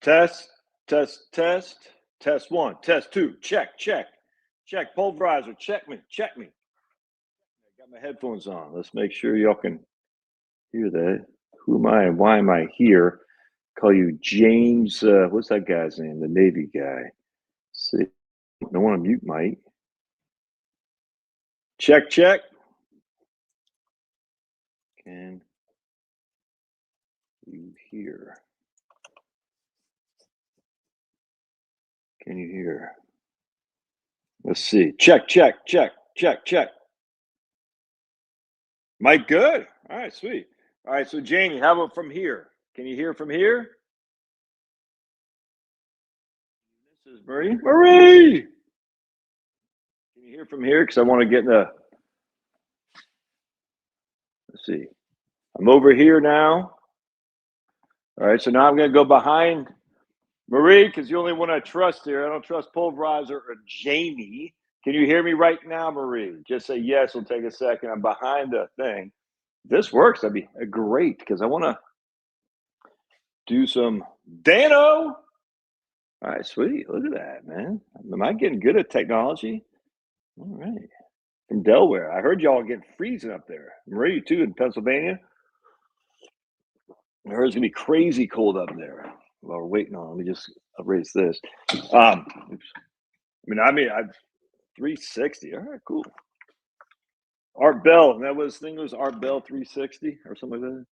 Test, test one, test two, check. Pulverizer, check me. I got my headphones on. Let's make sure y'all can hear that. Who am I and why am I here? Call you James. What's that guy's name? The Navy guy. See, don't want to mute Mike. Check. Can you hear? Can you hear? Let's see. Check. Mike, good. All right, sweet. All right, so Jamie, how about from here? Can you hear from here? This is Marie. Can you hear from here? Because I want to get in the. Let's see. I'm over here now. All right, so now I'm going to go behind Marie because the only one I trust here. I don't trust Pulverizer or Jamie. Can you hear me right now, Marie? Just say yes. It'll take a second. I'm behind the thing. If this works, that'd be great because I want to do some Dano. All right, sweet. Look at that, man. Am I getting good at technology? All right. From Delaware. I heard y'all getting freezing up there. Marie, too, in Pennsylvania. I heard it's going to be crazy cold up there. While we're waiting on, let me just erase this. Oops. I mean, I'm 360. All right, cool. Art Bell. That was thing was Art Bell 360 or something like that.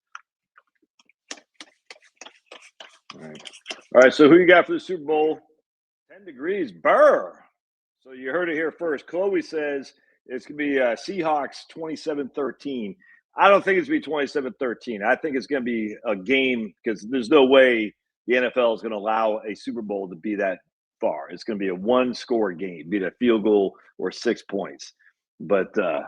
All right. So who you got for the Super Bowl? 10 degrees. Burr. So you heard it here first. Chloe says it's going to be Seahawks 27-13. I don't think it's going to be 27-13. I think it's going to be a game because there's no way the NFL is going to allow a Super Bowl to be that far. It's going to be a one-score game, be it a field goal or 6 points. But the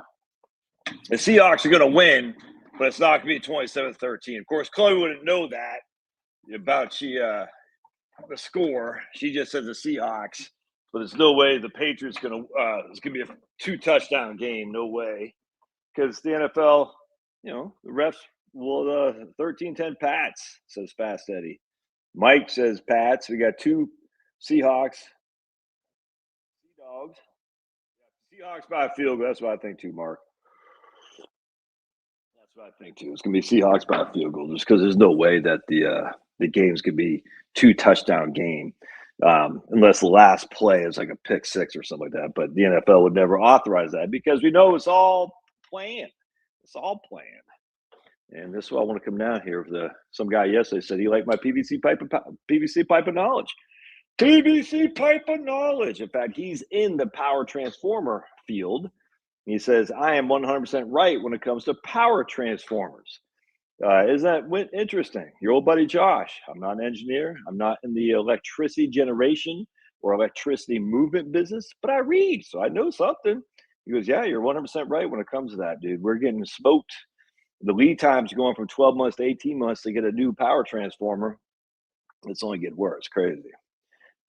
Seahawks are going to win, but it's not going to be 27-13. Of course, Chloe wouldn't know that about the score. She just says the Seahawks. But there's no way the Patriots it's going to be a 2-touchdown game. No way. Because the NFL, the refs will 13-10 Pats, says Fast Eddie. Mike says Pats. We got 2 Seahawks. Dogs. Seahawks by a field goal. That's what I think too, Mark. That's what I think too. It's going to be Seahawks by a field goal just because there's no way that the game's going to be 2-touchdown game. Unless the last play is like a pick 6 or something like that. But the NFL would never authorize that because we know it's all planned. It's all planned. And this is why I want to come down here with some guy yesterday said he liked my PVC pipe of knowledge. PVC pipe of knowledge. In fact, he's in the power transformer field. He says, I am 100% right when it comes to power transformers. Isn't that interesting? Your old buddy Josh. I'm not an engineer. I'm not in the electricity generation or electricity movement business, but I read, so I know something. He goes, yeah, you're 100% right when it comes to that, dude. We're getting smoked. The lead times are going from 12 months to 18 months to get a new power transformer. It's only getting worse. Crazy.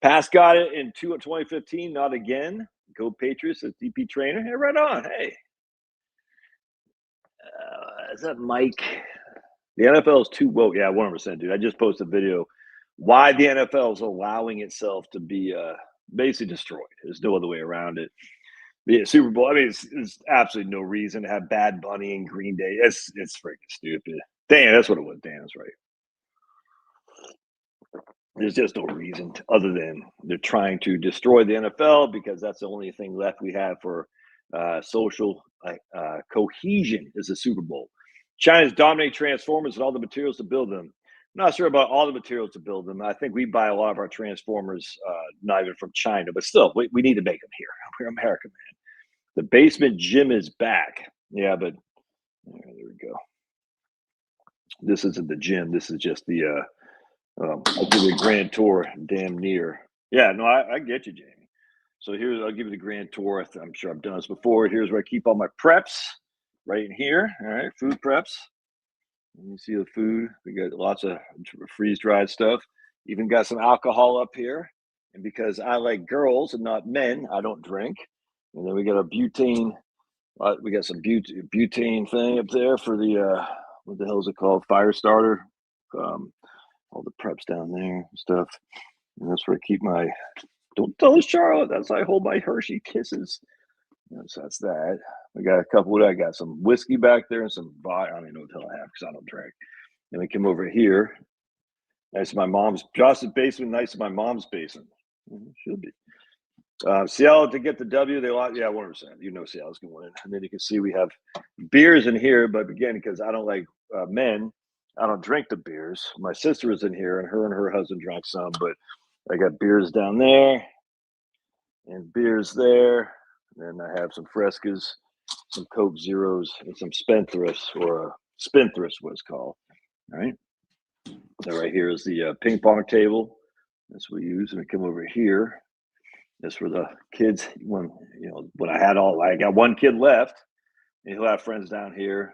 Pass got it in 2015, not again. Go Patriots as DP trainer. Hey, right on. Hey. Is that Mike? The NFL is too woke. Yeah, 100%, dude. I just posted a video why the NFL is allowing itself to be basically destroyed. There's no other way around it. The Super Bowl, I mean, it's absolutely no reason to have Bad Bunny and Green Day. It's freaking stupid. Dan, that's what it was. Dan is right. There's just no reason other than they're trying to destroy the NFL because that's the only thing left we have for social cohesion is the Super Bowl. China's dominate transformers and all the materials to build them. I'm not sure about all the materials to build them. I think we buy a lot of our transformers, not even from China, but still, we need to make them here. We're American, man. The basement gym is back. Yeah, but there we go. This isn't the gym. This is just the I'll give you a grand tour damn near. Yeah, no, I get you, Jamie. So I'll give you the grand tour. I'm sure I've done this before. Here's where I keep all my preps right in here. All right, food preps. Let me see the food. We got lots of freeze-dried stuff. Even got some alcohol up here. And because I like girls and not men, I don't drink. And then we got a butane. We got some butane thing up there for the what the hell is it called? Fire starter. all the preps down there and stuff. And that's where I keep my. Don't tell Charlotte. That's why I hold my Hershey Kisses. So that's that. I got a couple. What I got? Some whiskey back there and some vodka. I don't even know what the hell I have because I don't drink. Then we come over here. Nice to my mom's. Josh's basement. Nice to my mom's basement. Should be. Seattle to get the W. They lost. Yeah, 100%. You know Seattle's going to win. And then you can see we have beers in here. But again, because I don't like men, I don't drink the beers. My sister was in here, and her husband drank some. But I got beers down there and beers there. And then I have some Frescas, some Coke Zeros, and some Spendthrifts, or Spendthrifts, what it's called. All right. So right here is the ping pong table. That's what we use. And we come over here. That's for the kids. When I had I got one kid left, and he'll have friends down here.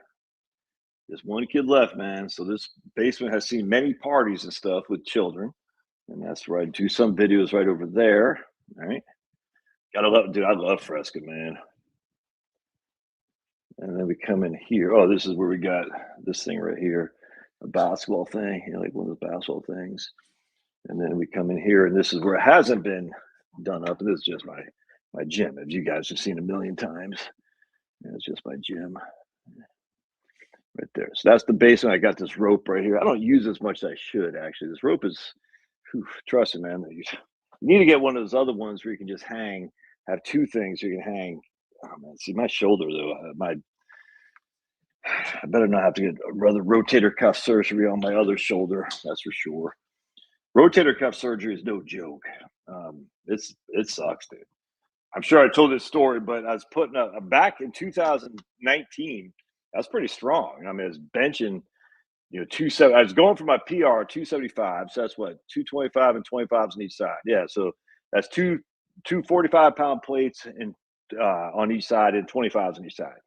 There's one kid left, man. So this basement has seen many parties and stuff with children. And that's where I do some videos right over there. All right. Gotta love, dude. I love Fresca, man. And then we come in here. Oh, this is where we got this thing right here, a basketball thing, like one of those basketball things. And then we come in here, and this is where it hasn't been done up. And this is just my gym, as you guys have seen a million times. And it's just my gym right there. So that's the basement. I got this rope right here. I don't use as much as I should, actually. This rope is, trust me, man. You need to get one of those other ones where you can just hang, have two things you can hang. Oh, man. See, my shoulder, though, I better not have to get another rotator cuff surgery on my other shoulder. That's for sure. Rotator cuff surgery is no joke. It sucks, dude. I'm sure I told this story, but I was putting back in 2019. That's pretty strong. I mean, I was benching, 270. I was going for my PR 275. So that's what 225 and 25s on each side. Yeah, so that's two 45-pound plates and on each side and 25s on each side.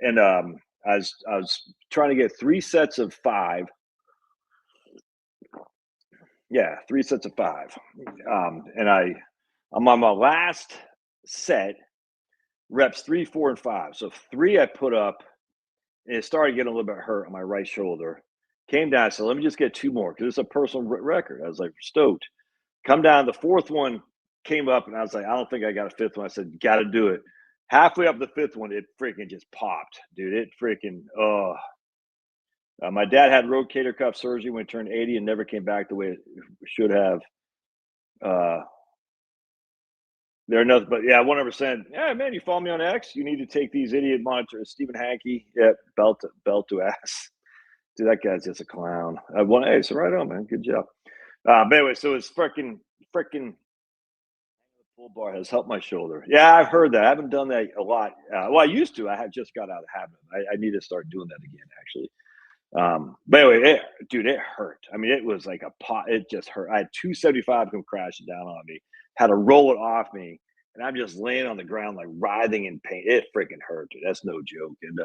And I was trying to get 3 sets of 5. Yeah, 3 sets of 5. And I'm on my last set, reps 3, 4, and 5. So 3 I put up, and it started getting a little bit hurt on my right shoulder. Came down, so let me just get 2 more because it's a personal record. I was like stoked. Come down, the 4th one came up, and I was like, I don't think I got a 5th one. I said, got to do it. Halfway up the 5th one, it freaking just popped, dude. It freaking, my dad had rotator cuff surgery when he turned 80 and never came back the way it should have. They're nothing, but yeah, 100%. Yeah, man, you follow me on X? You need to take these idiot monitors. Stephen Hankey, yeah, belt to ass. Dude, that guy's just a clown. Hey, so right on, man. Good job. But anyway, so it's freaking pull bar has helped my shoulder. Yeah, I've heard that. I haven't done that a lot. Well, I used to. I had just got out of habit. I need to start doing that again, actually. But anyway, dude, it hurt. I mean, it was like a pot. It just hurt. I had 275 come crashing down on me. Had to roll it off me, and I'm just laying on the ground like writhing in pain. It freaking hurt, dude. That's no joke. And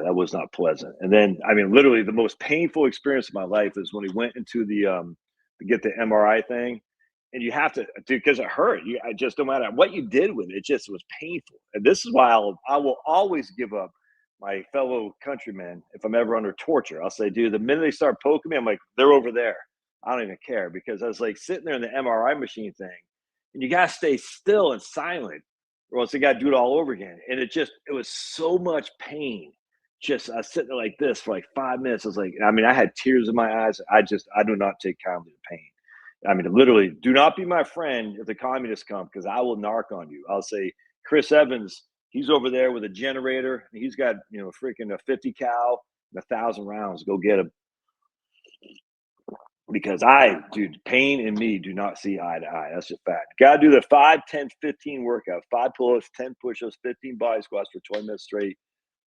that was not pleasant. And then, I mean, literally the most painful experience of my life is when we went into the to get the MRI thing, and you have to, dude, because it hurt. I just, no matter what you did with it, it just was painful. And this is why I will always give up my fellow countrymen if I'm ever under torture. I'll say, dude, the minute they start poking me, I'm like, they're over there. I don't even care, because I was like sitting there in the MRI machine thing, and you gotta stay still and silent, or else they gotta do it all over again. And it was so much pain. Just I was sitting there like this for like 5 minutes. I was like, I mean, I had tears in my eyes. I do not take kindly to pain. I mean, literally, do not be my friend if the communists come, because I will narc on you. I'll say, Chris Evans, he's over there with a generator. He's got, freaking a 50 cal and 1,000 rounds. Go get him. Because dude, pain and me do not see eye to eye. That's just fact. Got to do the 5, 10, 15 workout. 5 pull-ups, 10 push-ups, 15 body squats for 20 minutes straight,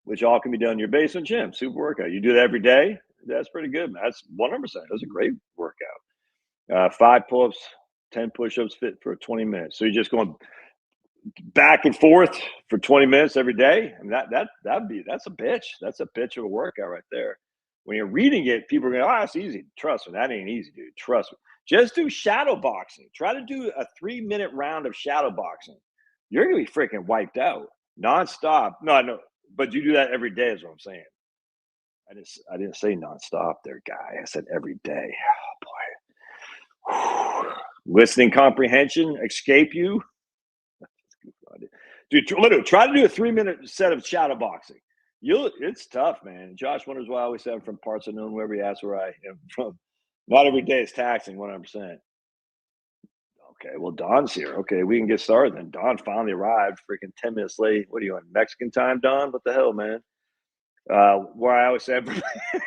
which all can be done in your basement gym. Super workout. You do that every day. That's pretty good, man. That's 100%. That's a great workout. 5 pull-ups, 10 push-ups, fit for 20 minutes. So you're just going back and forth for 20 minutes every day. I mean, that's a bitch. That's a bitch of a workout right there. When you're reading it, people are going, oh, that's easy. Trust me, that ain't easy, dude. Trust me. Just do shadow boxing. Try to do a 3-minute round of shadow boxing. You're going to be freaking wiped out nonstop. No, but you do that every day is what I'm saying. I didn't say nonstop there, guy. I said every day. Oh boy. Listening comprehension escape you, dude. Literally, try to do a 3-minute set of shadow boxing. It's tough, man. Josh wonders why I always say I'm from parts unknown wherever he asks where I am from. Not every day is taxing 100%. Okay, well, Don's here. Okay, we can get started then. Don finally arrived, freaking 10 minutes late. What are you on Mexican time, Don? What the hell, man? Where I always say,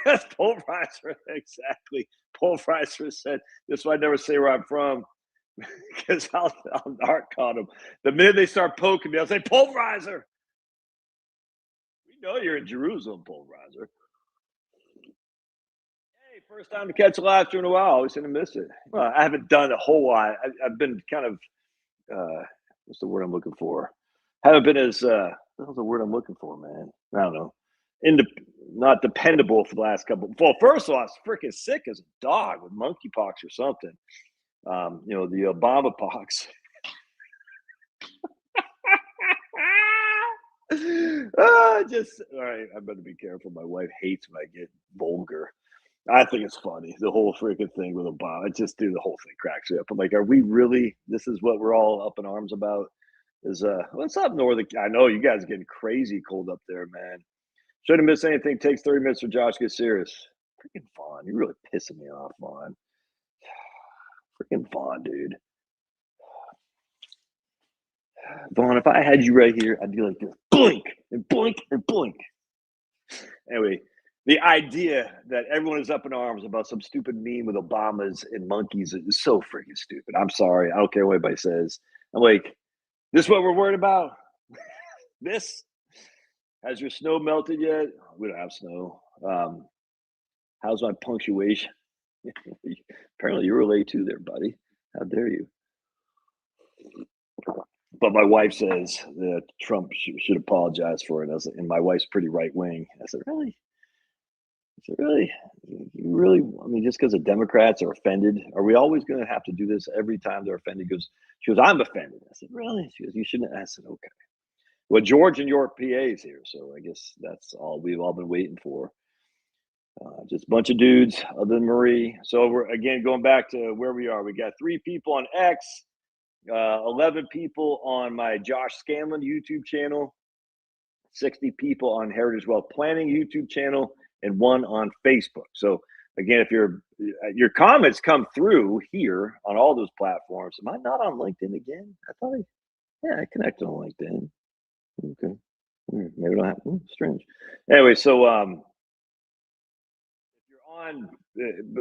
that's Pulverizer. Exactly. Pulverizer said, this is why I never say where I'm from because I'll narc on them. The minute they start poking me, I'll say, Pulverizer. We know you're in Jerusalem, Pulverizer. Hey, first time to catch a live stream in a while. Always going to miss it. Well, I haven't done a whole lot. I've been kind of, what's the word I'm looking for? Haven't been as, what's the word I'm looking for, man? I don't know. Not dependable for the last couple. Well, first of all, I was freaking sick as a dog with monkeypox or something. The Obama pox. Just all right. I better be careful. My wife hates when I get vulgar. I think it's funny. The whole freaking thing with Obama. The whole thing cracks me up. I'm like, are we really? This is what we're all up in arms about? Is what's up north? I know you guys are getting crazy cold up there, man. Shouldn't miss anything. Takes 30 minutes for Josh to get serious. Freaking Vaughn. You're really pissing me off, Vaughn. Freaking Vaughn, dude. Vaughn, if I had you right here, I'd be like this. Blink and blink and blink. Anyway, the idea that everyone is up in arms about some stupid meme with Obamas and monkeys is so freaking stupid. I'm sorry. I don't care what anybody says. I'm like, this is what we're worried about? This? Has your snow melted yet? We don't have snow. How's my punctuation? Apparently you were late too there, buddy. How dare you? But my wife says that Trump should apologize for it. And my wife's pretty right wing. I said, really? I said, really? You really? I mean, just because the Democrats are offended, are we always going to have to do this every time they're offended? She goes, I'm offended. I said, really? She goes, you shouldn't. I said, okay. Well, George and York PA is here, so I guess that's all we've all been waiting for. Just a bunch of dudes other than Marie. So we're again going back to where we are. We got 3 people on X, 11 people on my Josh Scanlon YouTube channel, 60 people on Heritage Wealth Planning YouTube channel, and 1 on Facebook. So again, if your comments come through here on all those platforms, am I not on LinkedIn again? I connected on LinkedIn. Okay, maybe not. Strange. Anyway, so if you're on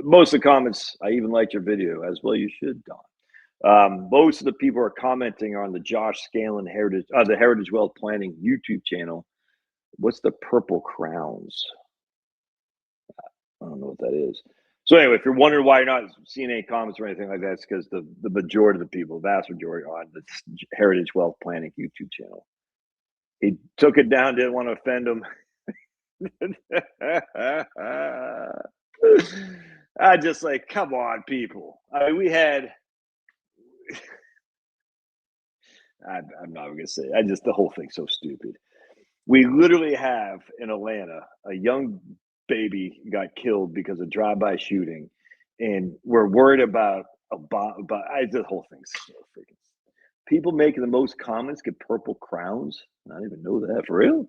most of the comments, I even liked your video as well. You should, Don. Most of the people are commenting on the Josh Scanlon the Heritage Wealth Planning YouTube channel. What's the purple crowns? I don't know what that is. So anyway, if you're wondering why you're not seeing any comments or anything like that, it's because the majority of the people, vast majority, are on the Heritage Wealth Planning YouTube channel. He took it down, didn't want to offend them. I just like, come on, people. I mean, we had. I'm not going to say. The whole thing's so stupid. We literally have in Atlanta a young baby got killed because of drive-by shooting, and we're worried about the whole thing's so freaking. People making the most comments get purple crowns. I didn't even know that. For real?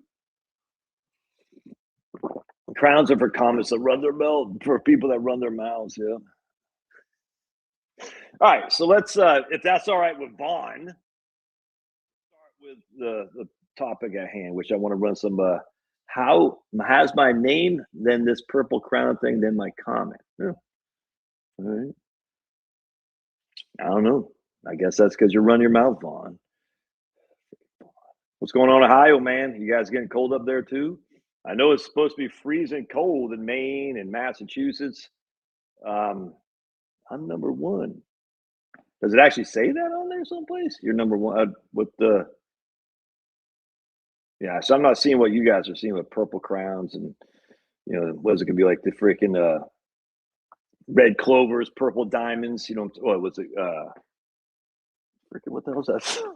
Crowns are for comments that run their mouth, for people that run their mouths. Yeah. All right. So let's, if that's all right with Vaughn, start with the topic at hand, which I want to run some. How has my name, then this purple crown thing, then my comment? Yeah. All right. I don't know. I guess that's because you run your mouth, Vaughn. What's going on in Ohio, man? You guys getting cold up there too? I know it's supposed to be freezing cold in Maine and Massachusetts. I'm number 1. Does it actually say that on there someplace? You're number 1 with the. Yeah, so I'm not seeing what you guys are seeing with purple crowns and was it gonna be like the freaking red clovers, purple diamonds? What was it? Freaking what the hell's that?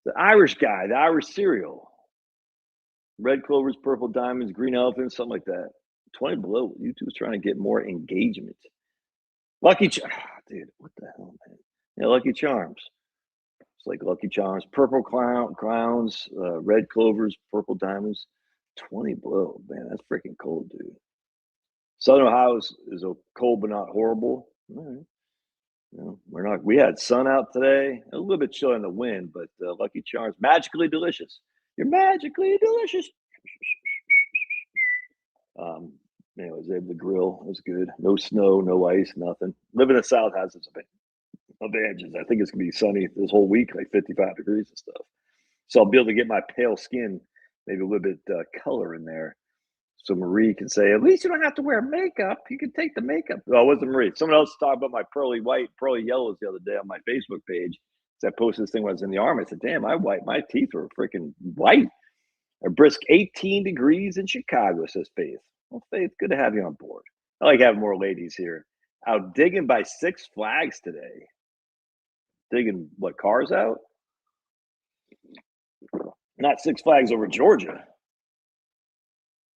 The Irish guy, the Irish cereal. red clovers, purple diamonds, green elephants, something like that. 20 below. YouTube's trying to get more engagement. Dude, what the hell, man? Yeah, Lucky Charms. It's like Lucky Charms, purple clowns, red clovers, purple diamonds. 20 below, man. That's freaking cold, dude. Southern Ohio is a cold but not horrible. All right. You know, we're not. We had sun out today, a little bit chilly in the wind, but Lucky Charms, magically delicious. You're magically delicious. You know, I was able to grill. It was good. No snow, no ice, nothing. Living in the South has its advantages. I think it's gonna be sunny this whole week, like 55 degrees and stuff. So I'll be able to get my pale skin, maybe a little bit color in there. So Marie can say, at least you don't have to wear makeup. You can take the makeup. Oh, it wasn't Marie. Someone else talked about my pearly white, pearly yellows the other day on my Facebook page. So I posted this thing when I was in the Army. I said, damn, my teeth were freaking white. A brisk 18 degrees in Chicago, says Faith. Well, Faith, good to have you on board. I like having more ladies here. Out digging by Six Flags today. Digging what, cars out? Not Six Flags over Georgia.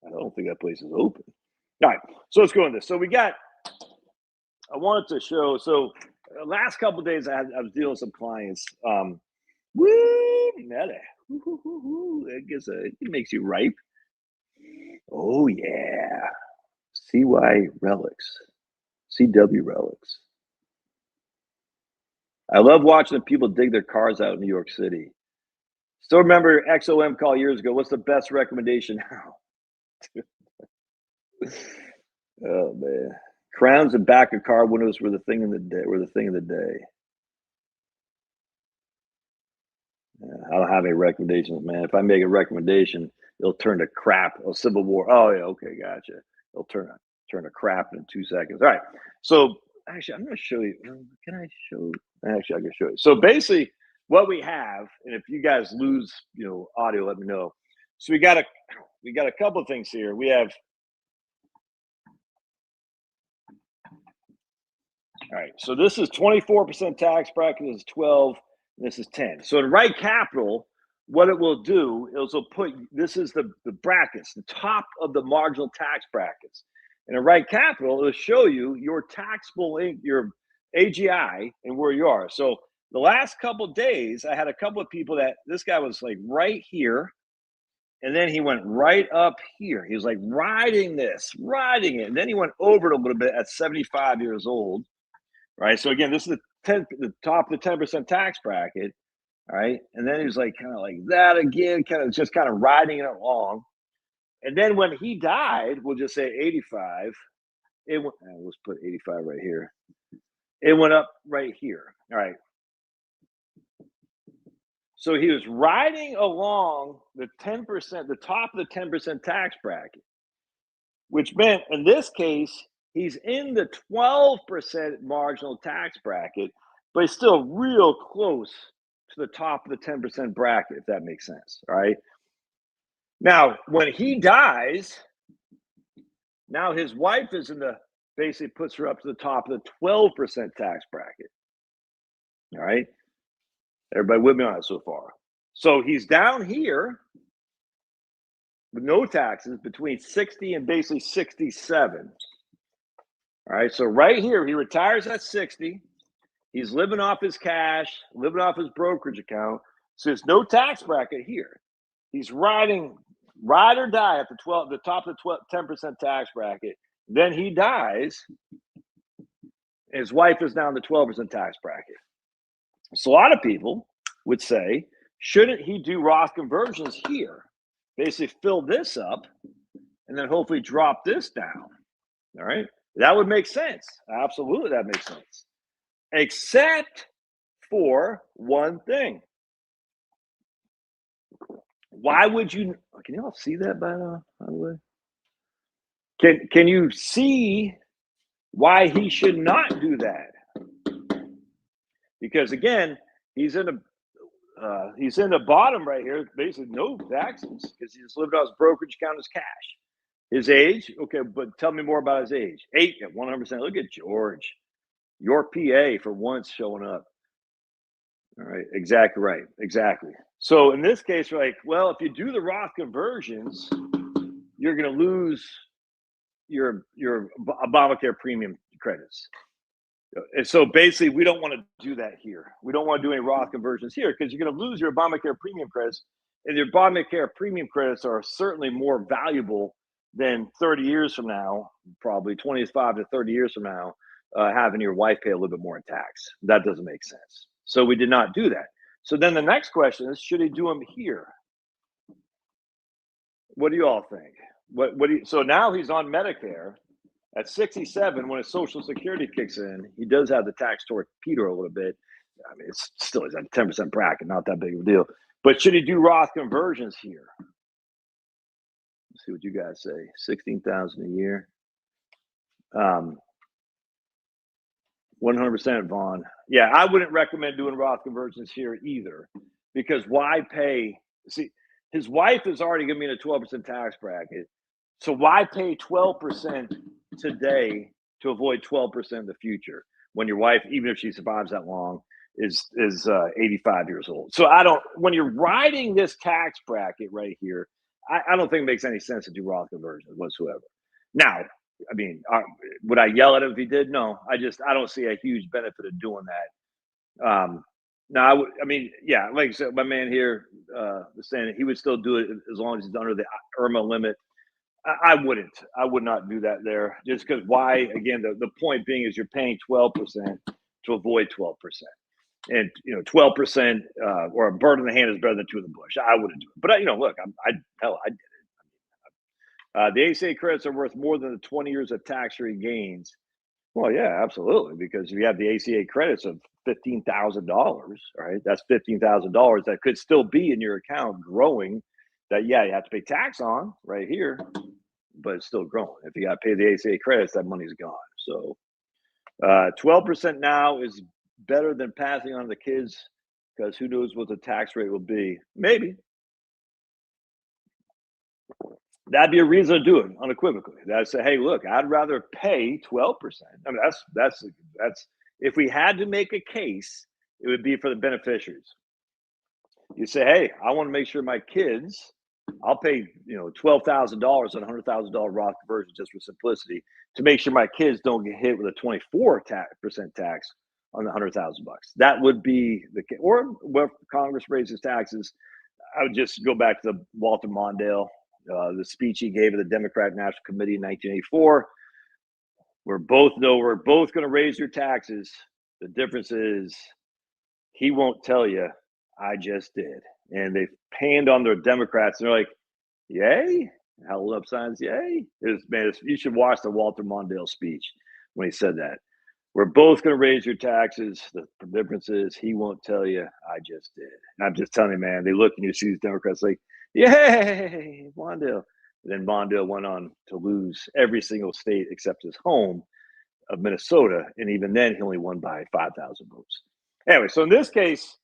I don't think that place is open. All right, so let's go into this. So I wanted to show, last couple of days I was dealing with some clients. Meta. I guess it makes you ripe. Oh, yeah. CY relics. CW relics. I love watching people dig their cars out in New York City. Still remember XOM call years ago. What's the best recommendation now? Oh man, crowns and back of car windows were the thing of the day. Yeah, I don't have any recommendations, man. If I make a recommendation, it'll turn to crap. A Civil War. Oh yeah, okay, gotcha. It'll turn to crap in 2 seconds. All right. So actually, I'm going to show you. Can I show? Actually, I can show you. So basically, what we have, and if you guys lose, audio, let me know. So we got a couple of things here. We have. All right, so this is 24% tax bracket, this is 12, and this is 10. So in Right Capital, what it will do is it'll put, this is the brackets, the top of the marginal tax brackets. And in Right Capital, it'll show you your taxable, your AGI and where you are. So the last couple of days, I had a couple of people that, this guy was like right here, and then he went right up here. He was like riding it. And then he went over it a little bit at 75 years old. Right. So again, this is the top of the 10% tax bracket. All right. And then he was like kind of like that again, kind of riding it along. And then when he died, we'll just say 85. It went, let's put 85 right here. It went up right here. All right. So he was riding along the 10%, the top of the 10% tax bracket, which meant in this case, he's in the 12% marginal tax bracket, but he's still real close to the top of the 10% bracket, if that makes sense. All right. Now, when he dies, now his wife is basically puts her up to the top of the 12% tax bracket. All right. Everybody with me on it so far? So he's down here with no taxes between 60 and basically 67. All right, so right here, he retires at 60. He's living off his cash, living off his brokerage account. So there's no tax bracket here. He's ride or die at the top of the 10% tax bracket. Then he dies. His wife is now in the 12% tax bracket. So a lot of people would say, shouldn't he do Roth conversions here? Basically fill this up and then hopefully drop this down. All right. That would make sense. Absolutely, that makes sense. Except for one thing. Why would you? Can you all see that by the way? Can you see why he should not do that? Because again, he's in the bottom right here. Basically, no taxes because he just lived off his brokerage account as cash. His age, okay, but tell me more about his age. 8 at 100%. Look at George, your PA for once showing up. All right, exactly right, exactly. So in this case, we're like, well, if you do the Roth conversions, you're going to lose your Obamacare premium credits. And so basically, we don't want to do that here. We don't want to do any Roth conversions here because you're going to lose your Obamacare premium credits, and your Obamacare premium credits are certainly more valuable than 30 years from now, probably 25 to 30 years from now, having your wife pay a little bit more in tax. That doesn't make sense. So we did not do that. So then the next question is, should he do them here? What do you all think? What do you, so now he's on Medicare. At 67, when his Social Security kicks in, he does have the tax torpedo a little bit. I mean, it's still he's at 10% bracket, not that big of a deal. But should he do Roth conversions here? Let's see what you guys say. 16,000 a year. 100% Vaughn. Yeah, I wouldn't recommend doing Roth conversions here either, because why pay? See, his wife is already going to be in a 12% tax bracket. So why pay 12% today to avoid 12% in the future when your wife, even if she survives that long, is 85 years old? So I don't. When you're riding this tax bracket right here, I don't think it makes any sense to do Roth conversions whatsoever. Now, I mean, would I yell at him if he did? No, I don't see a huge benefit of doing that. No, I mean, yeah, like I said, my man here was saying he would still do it as long as he's under the IRMA limit. I wouldn't. I would not do that there, just because why? Again, the point being is you're paying 12% to avoid 12%, and 12% or a bird in the hand is better than two in the bush. I wouldn't do it, but look, I did it. The ACA credits are worth more than the 20 years of tax-free gains. Well, yeah, absolutely, because if you have the ACA credits of $15,000, right? That's $15,000 that could still be in your account growing. That you have to pay tax on right here, but it's still growing. If you got to pay the ACA credits, that money's gone. So 12% now is better than passing on to the kids, because who knows what the tax rate will be. Maybe. That'd be a reason to do it unequivocally. That'd say, hey, look, I'd rather pay 12%. I mean, that's if we had to make a case, it would be for the beneficiaries. You say, hey, I want to make sure my kids, I'll pay $12,000 on a $100,000 Roth conversion just for simplicity, to make sure my kids don't get hit with a 24% tax on the $100,000. That would be the case. Or when Congress raises taxes, I would just go back to the Walter Mondale, the speech he gave at the Democratic National Committee in 1984. We both know we're both going to raise your taxes. The difference is he won't tell you, I just did. And they panned on their Democrats, and they're like, yay? Held up signs, yay? You should watch the Walter Mondale speech when he said that. We're both going to raise your taxes. The difference is he won't tell you, I just did. And I'm just telling you, man, they look and you see these Democrats like, yay, Mondale. And then Mondale went on to lose every single state except his home of Minnesota. And even then, he only won by 5,000 votes. Anyway, so in this case,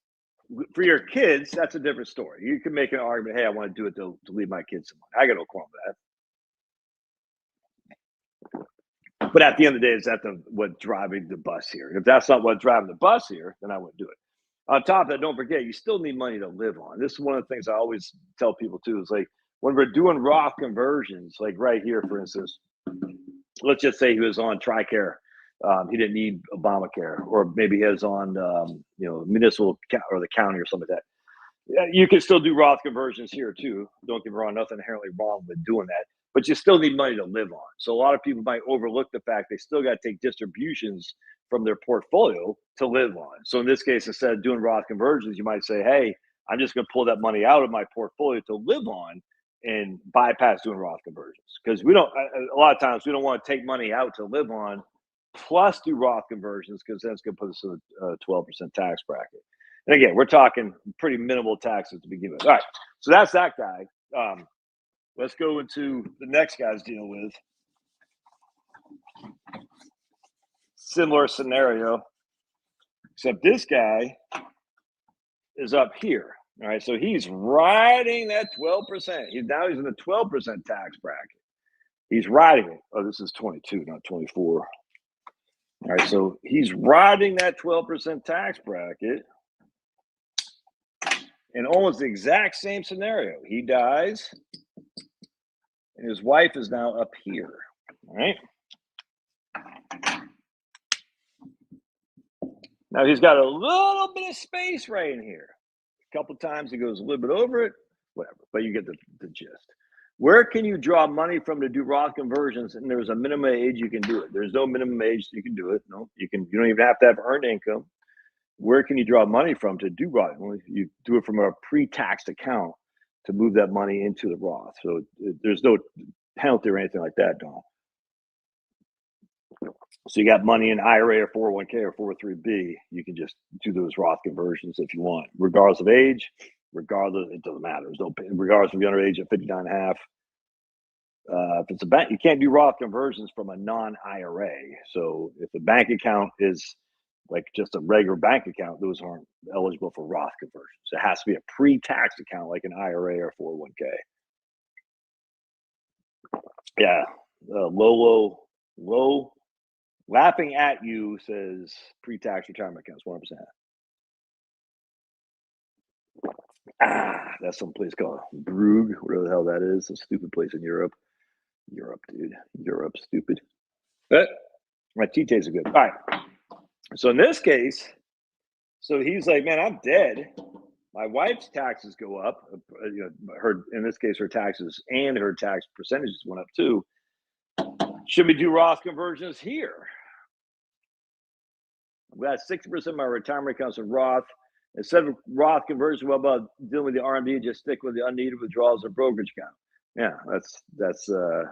for your kids, that's a different story. You can make an argument, hey, I want to do it to leave my kids some money. I got no qualm with that. But at the end of the day, is that what's driving the bus here? If that's not what's driving the bus here, then I wouldn't do it. On top of that, don't forget, you still need money to live on. This is one of the things I always tell people too, is like when we're doing Roth conversions, like right here, for instance, let's just say he was on TRICARE. He didn't need Obamacare, or maybe he was on, municipal or the county or something like that. You can still do Roth conversions here too. Don't get me wrong, nothing inherently wrong with doing that, but you still need money to live on. So a lot of people might overlook the fact they still got to take distributions from their portfolio to live on. So in this case, instead of doing Roth conversions, you might say, hey, I'm just going to pull that money out of my portfolio to live on and bypass doing Roth conversions. Because a lot of times we don't want to take money out to live on plus do Roth conversions, because that's going to put us in a 12% tax bracket. And again, we're talking pretty minimal taxes to begin with. All right, so that's that guy. Let's go into the next guy's dealing with. Similar scenario, except this guy is up here. All right, so he's riding that 12%. He's in the 12% tax bracket. He's riding it. Oh, this is 22, not 24. All right, so he's riding that 12% tax bracket. in almost the exact same scenario. He dies, and his wife is now up here. All right. Now he's got a little bit of space right in here. A couple times he goes a little bit over it, whatever, but you get the gist. Where can you draw money from to do Roth conversions? And there's a minimum age you can do it. There's no minimum age you can do it. No, you don't even have to have earned income. Where can you draw money from to do Roth? Well, you do it from a pre-taxed account to move that money into the Roth. So there's no penalty or anything like that, Don. So you got money in IRA or 401k or 403b, you can just do those Roth conversions if you want, regardless of age, regardless, it doesn't matter. Regardless of you're under age of 59 and a half. If it's a bank, you can't do Roth conversions from a non-IRA. So if the bank account is like just a regular bank account, those aren't eligible for Roth conversions. It has to be a pre-tax account like an IRA or 401k. Yeah, low. Laughing at you says pre-tax retirement accounts, 100%. That's some place called Brugge, whatever the hell that is. A stupid place in Europe. Europe, dude. Europe, stupid. But my tea tastes are good. All right. So in this case, so he's like, man, I'm dead. My wife's taxes go up. In this case, her taxes and her tax percentages went up too. Should we do Roth conversions here? We got 60% of my retirement accounts in Roth. Instead of Roth conversion, what about dealing with the RMD? Just stick with the unneeded withdrawals or brokerage account. Yeah, that's 100%.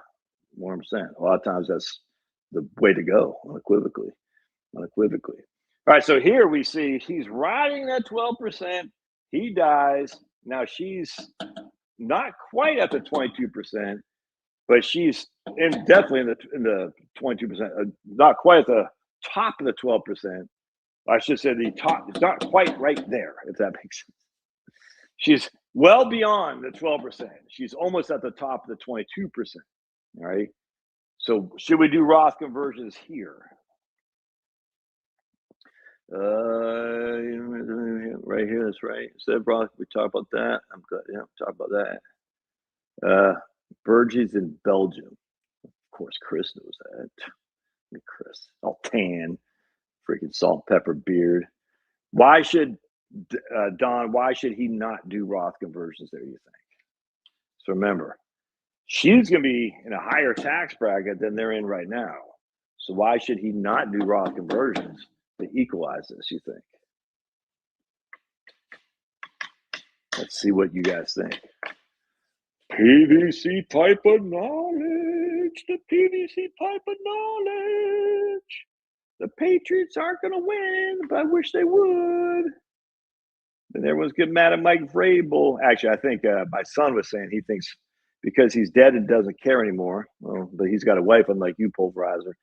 A lot of times that's the way to go, unequivocally. All right, so here we see he's riding that 12%. He dies. Now she's not quite at the 22%, but she's definitely in the 22%. Not quite at the top of the 12%. I should say the top. It's not quite right there, if that makes sense. She's well beyond the 12%. She's almost at the top of the 22%. All right. So should we do Roth conversions here? Right here. That's right. Instead of Roth, we talk about that. I'm good. Yeah, talk about that. Burgess in Belgium. Of course, Chris knows that. Chris, all tan, freaking salt, pepper beard. Why should Don? Why should he not do Roth conversions there? You think? So remember, she's going to be in a higher tax bracket than they're in right now. So why should he not do Roth conversions to equalize this? You think? Let's see what you guys think. PVC type of knowledge. The PVC type of knowledge. The Patriots aren't going to win, but I wish they would. And everyone's getting mad at Mike Vrabel. Actually, I think my son was saying he thinks because he's dead and doesn't care anymore. Well, but he's got a wife, unlike you, pulverizer.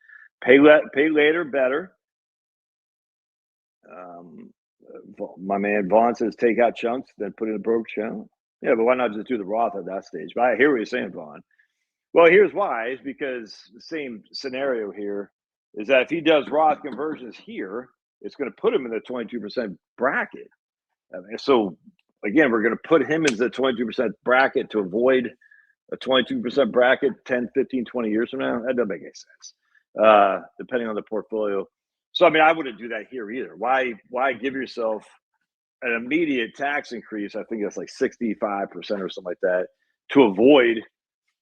Pay later, better. My man Vaughn says take out chunks, then put in a broke channel. Yeah, but why not just do the Roth at that stage? But I hear what you're saying, Vaughn. Well, here's why. Is because the same scenario here is that if he does Roth conversions here, it's going to put him in the 22% bracket. I mean, so again, we're going to put him into the 22% bracket to avoid a 22% bracket 10, 15, 20 years from now. That doesn't make any sense, depending on the portfolio. So, I mean, I wouldn't do that here either. Why give yourself an immediate tax increase? I think that's like 65% or something like that to avoid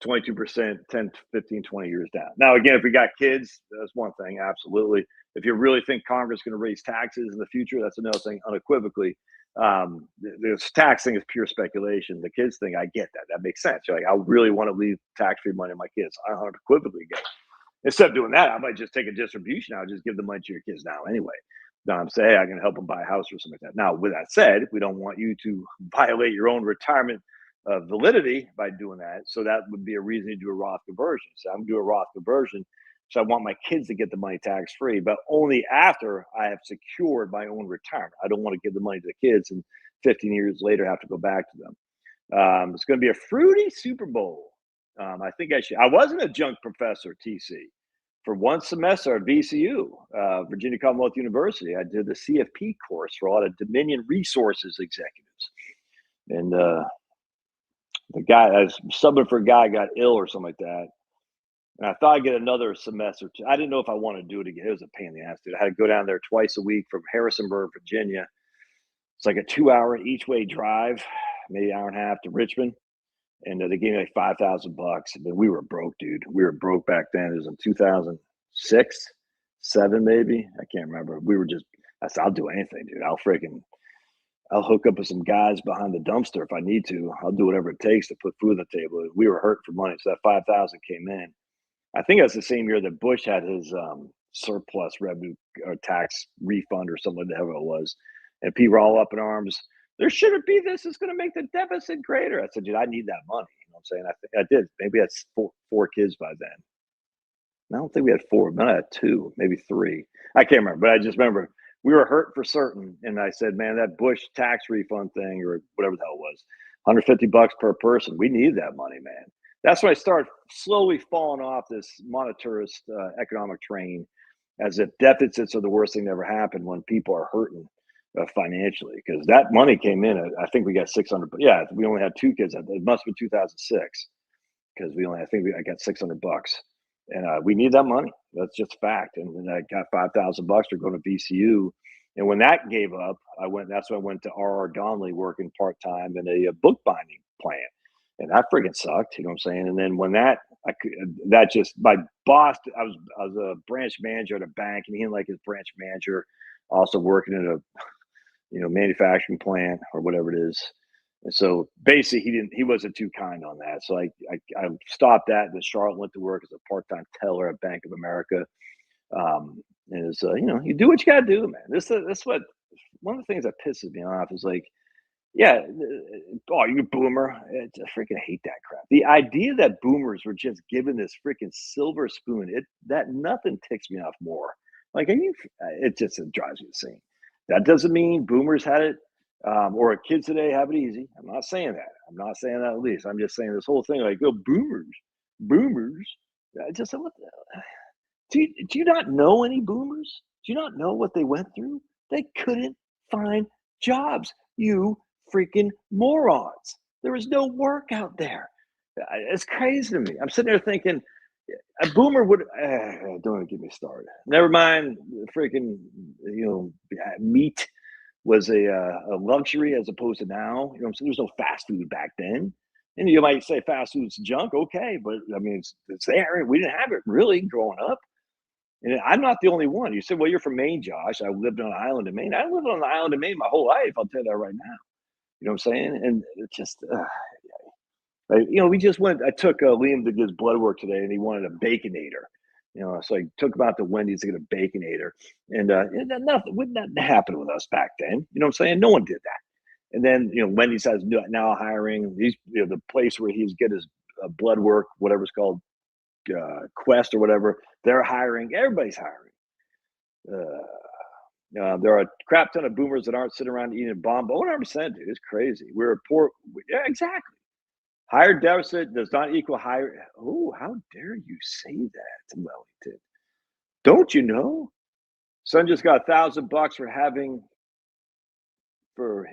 22%, 10, 15, 20 years down. Now, again, if we got kids, that's one thing, absolutely. If you really think Congress is going to raise taxes in the future, that's another thing, unequivocally. This tax thing is pure speculation. The kids thing, I get that. That makes sense. You're like, I really want to leave tax-free money to my kids. I unequivocally get it. Instead of doing that, I might just take a distribution. I'll just give the money to your kids now anyway. Now I'm saying, hey, I can help them buy a house or something like that. Now, with that said, we don't want you to violate your own retirement validity by doing that. So that would be a reason to do a Roth conversion. So I'm doing a Roth conversion. So I want my kids to get the money tax-free, but only after I have secured my own retirement. I don't want to give the money to the kids and 15 years later have to go back to them. It's going to be a fruity Super Bowl. I think I was an adjunct professor at TC for one semester at VCU, Virginia Commonwealth University. I did the CFP course for a lot of Dominion Resources executives. and the guy I was subbing for a guy got ill or something like that. And I thought I'd get another semester. I didn't know if I want to do it again. It was a pain in the ass, dude. I had to go down there twice a week from Harrisonburg, Virginia. It's like a 2 hour each way drive, maybe an hour and a half to Richmond. And they gave me like $5,000. And then we were broke, dude. We were broke back then. It was in 2006, seven, maybe. I can't remember. We were just, I said, I'll do anything, dude. I'll hook up with some guys behind the dumpster if I need to. I'll do whatever it takes to put food on the table. We were hurt for money. So that 5,000 came in. I think that's the same year that Bush had his surplus revenue or tax refund or something, whatever it was. And people were all up in arms. There shouldn't be this. It's going to make the deficit greater. I said, dude, I need that money. You know what I'm saying? I think I did. Maybe that's four kids by then. I don't think we had four. But I had two, maybe three. I can't remember. But I just remember we were hurt for certain. And I said, man, that Bush tax refund thing or whatever the hell it was, $150 per person. We need that money, man. That's when I started slowly falling off this monetarist economic train, as if deficits are the worst thing that ever happened when people are hurting financially. Because that money came in. I think we got 600. Yeah, we only had two kids. It must have been 2006 because I got $600, and we need that money. That's just fact. And then I got $5,000 for going to VCU. And when that gave up, That's when I went to R.R. Donnelly working part time in a bookbinding plant, and that friggin' sucked. You know what I'm saying? And then when my boss, I was a branch manager at a bank, and he didn't like his branch manager also working in a manufacturing plant or whatever it is. And so basically, he wasn't too kind on that. So I stopped that. And then Charlotte went to work as a part time teller at Bank of America. And it's you do what you gotta do, man. This what one of the things that pisses me off is like, yeah, oh, you boomer. I freaking hate that crap. The idea that boomers were just given this freaking silver spoon, that nothing ticks me off more. Like, it drives me insane. That doesn't mean boomers had it, or kids today have it easy. I'm not saying that. I'm not saying that at least. I'm just saying this whole thing like, oh, boomers. I just what the, do you not know any boomers? Do you not know what they went through? They couldn't find jobs. You freaking morons. There was no work out there. It's crazy to me. I'm sitting there thinking a boomer would don't even get me started. Never mind freaking meat was a luxury as opposed to now. You know, so there's no fast food back then. And you might say fast food's junk, okay, but I mean it's there. We didn't have it really growing up. And I'm not the only one. You said, well, you're from Maine, Josh. I lived on an island in Maine. I lived on an island in Maine my whole life. I'll tell you that right now. You know what I'm saying? And it's just, we just went. I took Liam to get his blood work today, and he wanted a baconator. So I took him out to Wendy's to get a baconator, and nothing wouldn't that happen with us back then. You know what I'm saying? No one did that. And then Wendy's has now hiring these. The place where he's get his blood work, whatever it's called, Quest or whatever. They're hiring. Everybody's hiring. There are a crap ton of boomers that aren't sitting around eating a bomb. 100%, dude. It's crazy. We're poor. Yeah, exactly. Higher deficit does not equal higher. Oh, how dare you say that, Wellington? Don't you know? Son just got $1,000 for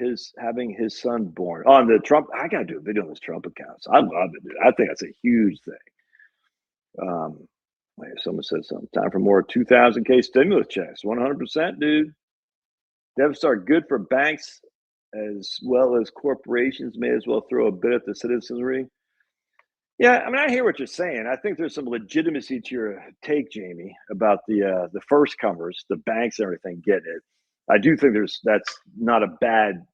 having his son born on the Trump. I gotta do a video on this Trump account. So I love it, dude. I think that's a huge thing. Wait, someone said something. Time for more 2,000K stimulus checks. 100%, dude. Deficits are good for banks as well as corporations. May as well throw a bit at the citizenry. Yeah, I mean, I hear what you're saying. I think there's some legitimacy to your take, Jamie, about the first comers, the banks and everything getting it. I do think that's not a bad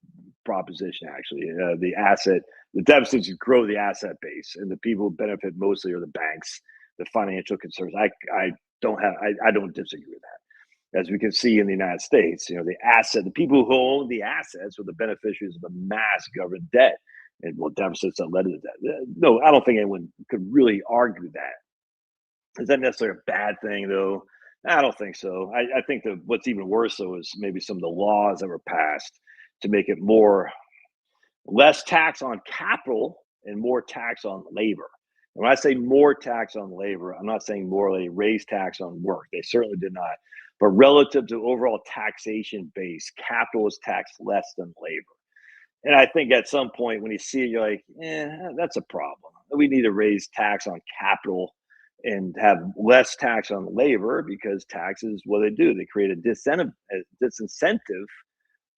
proposition, actually. The deficits grow the asset base, and the people who benefit mostly are the banks, the financial concerns. I don't disagree with that. As we can see in the United States, the people who own the assets are the beneficiaries of the mass government debt and deficits that led to that. No, I don't think anyone could really argue that. Is that necessarily a bad thing, though? I don't think so. I think that what's even worse, though, is maybe some of the laws that were passed to make it less tax on capital and more tax on labor. And when I say more tax on labor, I'm not saying morally raise tax on work. They certainly did not. But relative to overall taxation base, capital is taxed less than labor. And I think at some point when you see it, you're like, that's a problem. We need to raise tax on capital and have less tax on labor because taxes, what they do, they create a disincentive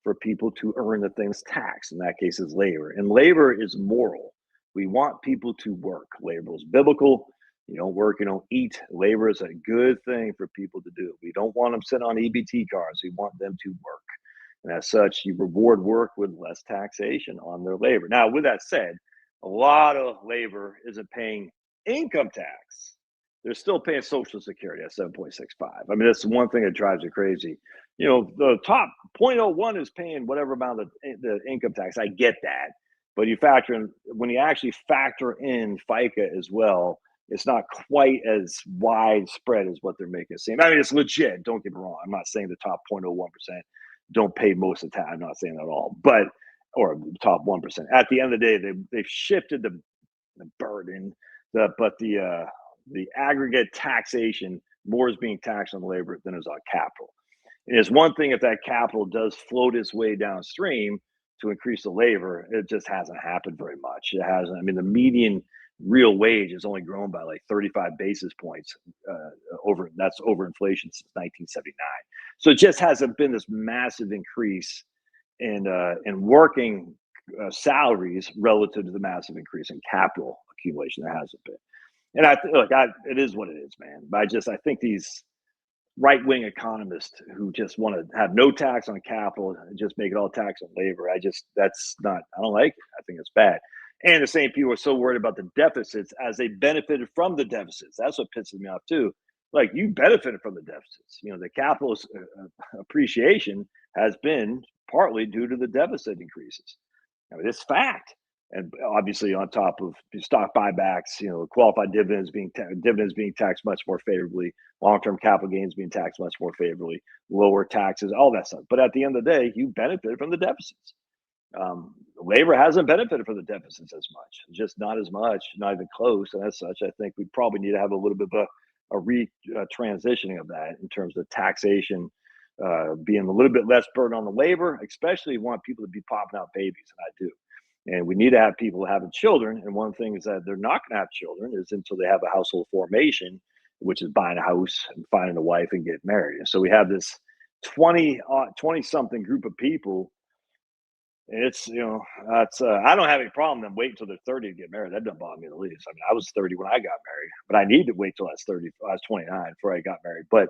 for people to earn the things taxed. In that case, is labor. And labor is moral. We want people to work. Labor is biblical. You don't work, you don't eat. Labor is a good thing for people to do. We don't want them sitting on EBT cards. We want them to work. And as such, you reward work with less taxation on their labor. Now, with that said, a lot of labor isn't paying income tax. They're still paying Social Security at 7.65. I mean, that's one thing that drives you crazy. The top 0.01 is paying whatever amount of the income tax. I get that. But you factor in, when you actually factor in FICA as well, it's not quite as widespread as what they're making it seem. I mean, it's legit. Don't get me wrong. I'm not saying the top 0.01% don't pay most of the time. I'm not saying that at all, but or the top 1%. At the end of the day, they've shifted the burden, but the aggregate taxation more is being taxed on labor than is on capital. And it's one thing if that capital does float its way downstream to increase the labor, it just hasn't happened very much. It hasn't. I mean, the median real wage has only grown by like 35 basis points over inflation since 1979. So it just hasn't been this massive increase in working salaries relative to the massive increase in capital accumulation. There hasn't been. And it is what it is, man. But I think these right-wing economists who just want to have no tax on capital and just make it all tax on labor. That's not, I don't like it. I think it's bad. And the same people are so worried about the deficits as they benefited from the deficits. That's what pisses me off too. Like, you benefited from the deficits. The capital appreciation has been partly due to the deficit increases. I mean, it's fact. And obviously, on top of stock buybacks, qualified dividends being taxed much more favorably, long-term capital gains being taxed much more favorably, lower taxes, all that stuff. But at the end of the day, you benefited from the deficits. Labor hasn't benefited from the deficits as much, just not as much, not even close. And as such, I think we probably need to have a little bit of a transitioning of that in terms of taxation being a little bit less burden on the labor, especially if you want people to be popping out babies, and I do. And we need to have people having children. And one thing is that they're not going to have children is until they have a household formation, which is buying a house and finding a wife and getting married. And so we have this 20 something group of people. It's, that's, I don't have any problem them waiting until they're 30 to get married. That doesn't bother me in the least. I mean, I was 30 when I got married, but I need to wait till I was 30. I was 29 before I got married. But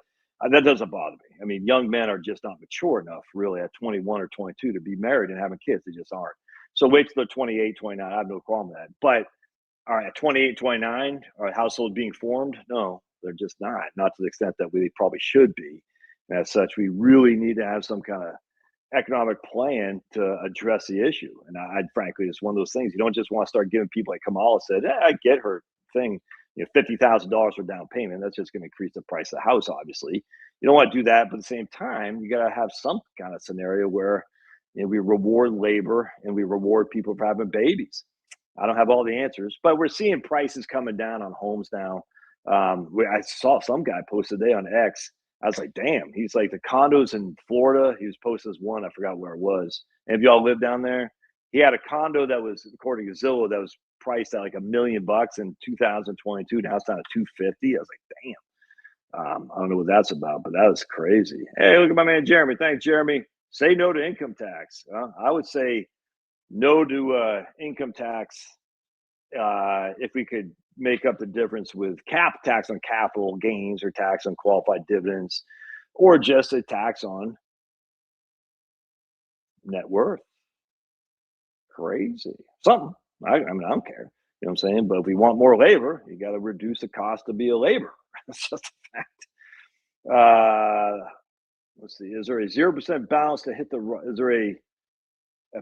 that doesn't bother me. I mean, young men are just not mature enough really at 21 or 22 to be married and having kids. They just aren't. So wait till they're 28, 29. I have no problem with that. But all right, at 28, 29, are households being formed? No, they're just not to the extent that we probably should be. And as such, we really need to have some kind of economic plan to address the issue. And frankly, it's one of those things you don't just want to start giving people like Kamala said, I get her thing, $50,000 for down payment. That's just going to increase the price of the house, obviously. You don't want to do that, but at the same time, you got to have some kind of scenario where we reward labor and we reward people for having babies. I don't have all the answers, but we're seeing prices coming down on homes now. I saw some guy post today on X. I was like, damn. He's like, the condos in Florida. He was posting this one. I forgot where it was. And if y'all live down there, he had a condo that was, according to Zillow, that was priced at like $1 million in 2022. Now it's down to 250. I was like, damn. I don't know what that's about, but that was crazy. Hey, look at my man Jeremy. Thanks, Jeremy. Say no to income tax. I would say no to income tax if we could make up the difference with tax on capital gains or tax on qualified dividends, or just a tax on net worth. Crazy. Something. I mean, I don't care. You know what I'm saying? But if we want more labor, you got to reduce the cost to be a labor. That's just a fact. Let's see. Is there a 0% balance to hit is there a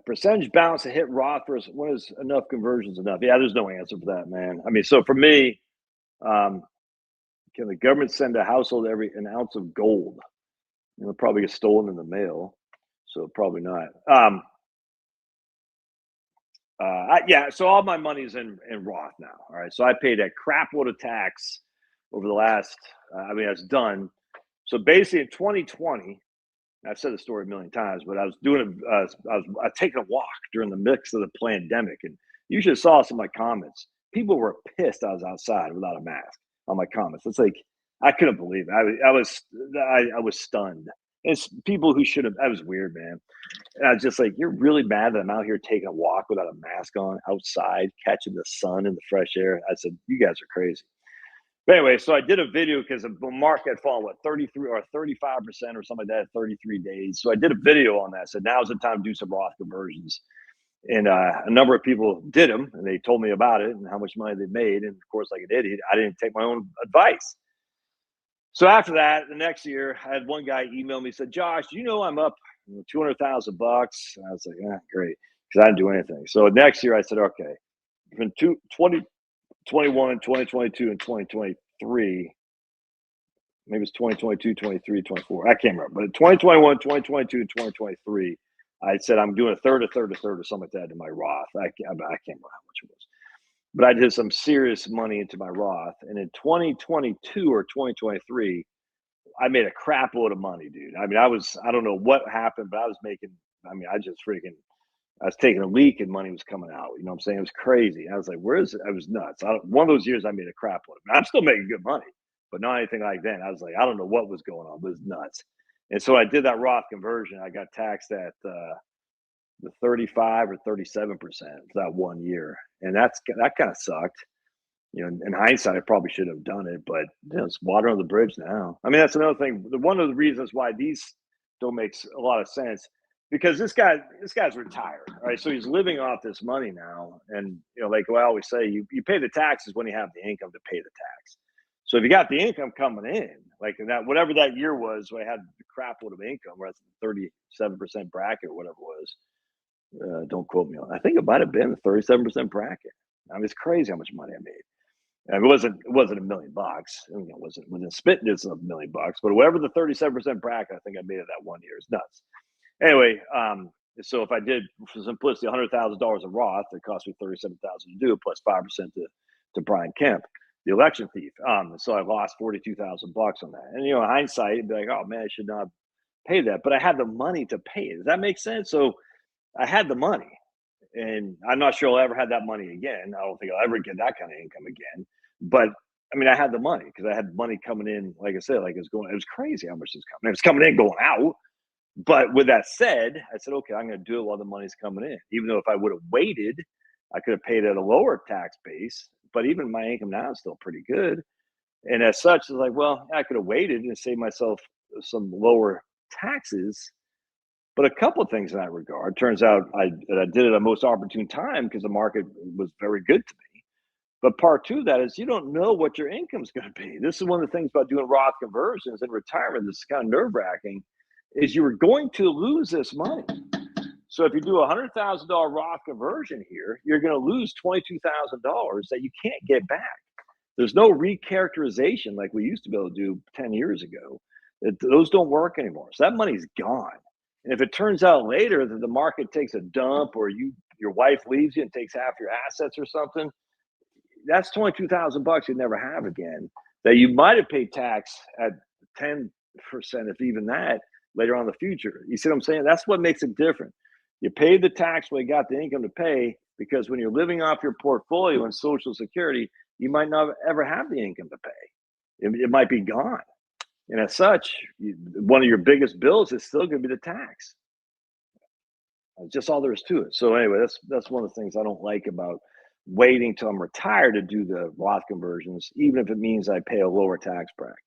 percentage balance to hit Roth versus when is enough conversions enough? Yeah, there's no answer for that, man. I mean, so for me, can the government send a household an ounce of gold? It'll probably get stolen in the mail, so probably not. Yeah, so all my money's in Roth now. All right, so I paid a crap load of tax over the last. I mean, that's done. So basically, in 2020, I've said the story a million times, but I was doing I was taking a walk during the mix of the pandemic, and you should have saw some of my comments. People were pissed I was outside without a mask on my comments. It's like I couldn't believe it. I was stunned. It's people who should have. That was weird, man. And I was just like, you're really mad that I'm out here taking a walk without a mask on, outside, catching the sun and the fresh air. I said, you guys are crazy. But anyway, so I did a video because the market had fallen, what, 33 or 35% or something like that, 33 days. So I did a video on that. I said, now's the time to do some Roth conversions. And a number of people did them, and they told me about it and how much money they made. And of course, like an idiot, I didn't take my own advice. So after that, the next year, I had one guy email me, said, Josh, you know I'm up 200,000 bucks. And I was like, yeah, great, because I didn't do anything. So next year, I said, okay, from 2021, 2022, and 2023, maybe it's 2022, 23, 24. I can't remember. But in 2021, 2022, and 2023, I said I'm doing a third, or something like that to my Roth. I can't remember how much it was. But I did some serious money into my Roth. And in 2022 or 2023, I made a crap load of money, dude. I mean, I don't know what happened, but I was making, I was taking a leak and money was coming out. You know what I'm saying? It was crazy. I was like, where is it? I was nuts. One of those years I made a crap load. I'm still making good money, but not anything like then. I was like, I don't know what was going on. It was nuts. And so I did that Roth conversion. I got taxed at the 35 or 37% for that 1 year. And that kind of sucked. You know, in hindsight, I probably should have done it, but you know, it's water on the bridge now. I mean, that's another thing. One of the reasons why these don't make a lot of sense, because this guy's retired, right? So he's living off this money now, and you know, like I always say, you pay the taxes when you have the income to pay the tax. So if you got the income coming in, like that, whatever that year was, where I had the crap load of income, where it's 37% bracket or whatever it was. Don't quote me on. I think it might have been the 37% bracket. I mean, it's crazy how much money I made. And it wasn't $1,000,000. You know, it wasn't within spit distance of $1,000,000, but whatever the 37% bracket, I think I made it that 1 year. It's nuts. Anyway, so if I did for simplicity $100,000 of Roth, it cost me 37,000 to do it, plus 5% to Brian Kemp, the election thief. So I lost 42,000 bucks on that. And you know, in hindsight, it'd be like, oh man, I should not pay that, but I had the money to pay it. Does that make sense? So I had the money, and I'm not sure I'll ever have that money again. I don't think I'll ever get that kind of income again. But I mean, I had the money because I had money coming in. Like I said, like it was crazy how much it was coming. It was coming in, going out. But with that said, I said, okay, I'm going to do it while the money's coming in. Even though if I would have waited, I could have paid at a lower tax base. But even my income now is still pretty good. And as such, it's like, well, I could have waited and saved myself some lower taxes. But a couple of things in that regard. Turns out I did it at a most opportune time because the market was very good to me. But part two of that is you don't know what your income's going to be. This is one of the things about doing Roth conversions in retirement. This is kind of nerve wracking. Is you were going to lose this money. So if you do $100,000 Roth conversion here, you're going to lose $22,000 that you can't get back. There's no recharacterization like we used to be able to do 10 years ago. Those don't work anymore. So that money's gone. And if it turns out later that the market takes a dump, or your wife leaves you and takes half your assets or something, that's 22,000 bucks you'd never have again. That you might have paid tax at 10%, if even that, later on in the future. You see what I'm saying? That's what makes it different. You paid the tax when you got the income to pay, because when you're living off your portfolio and Social Security, you might not ever have the income to pay. It might be gone. And as such, one of your biggest bills is still going to be the tax. That's just all there is to it. So anyway, that's one of the things I don't like about waiting till I'm retired to do the Roth conversions, even if it means I pay a lower tax bracket.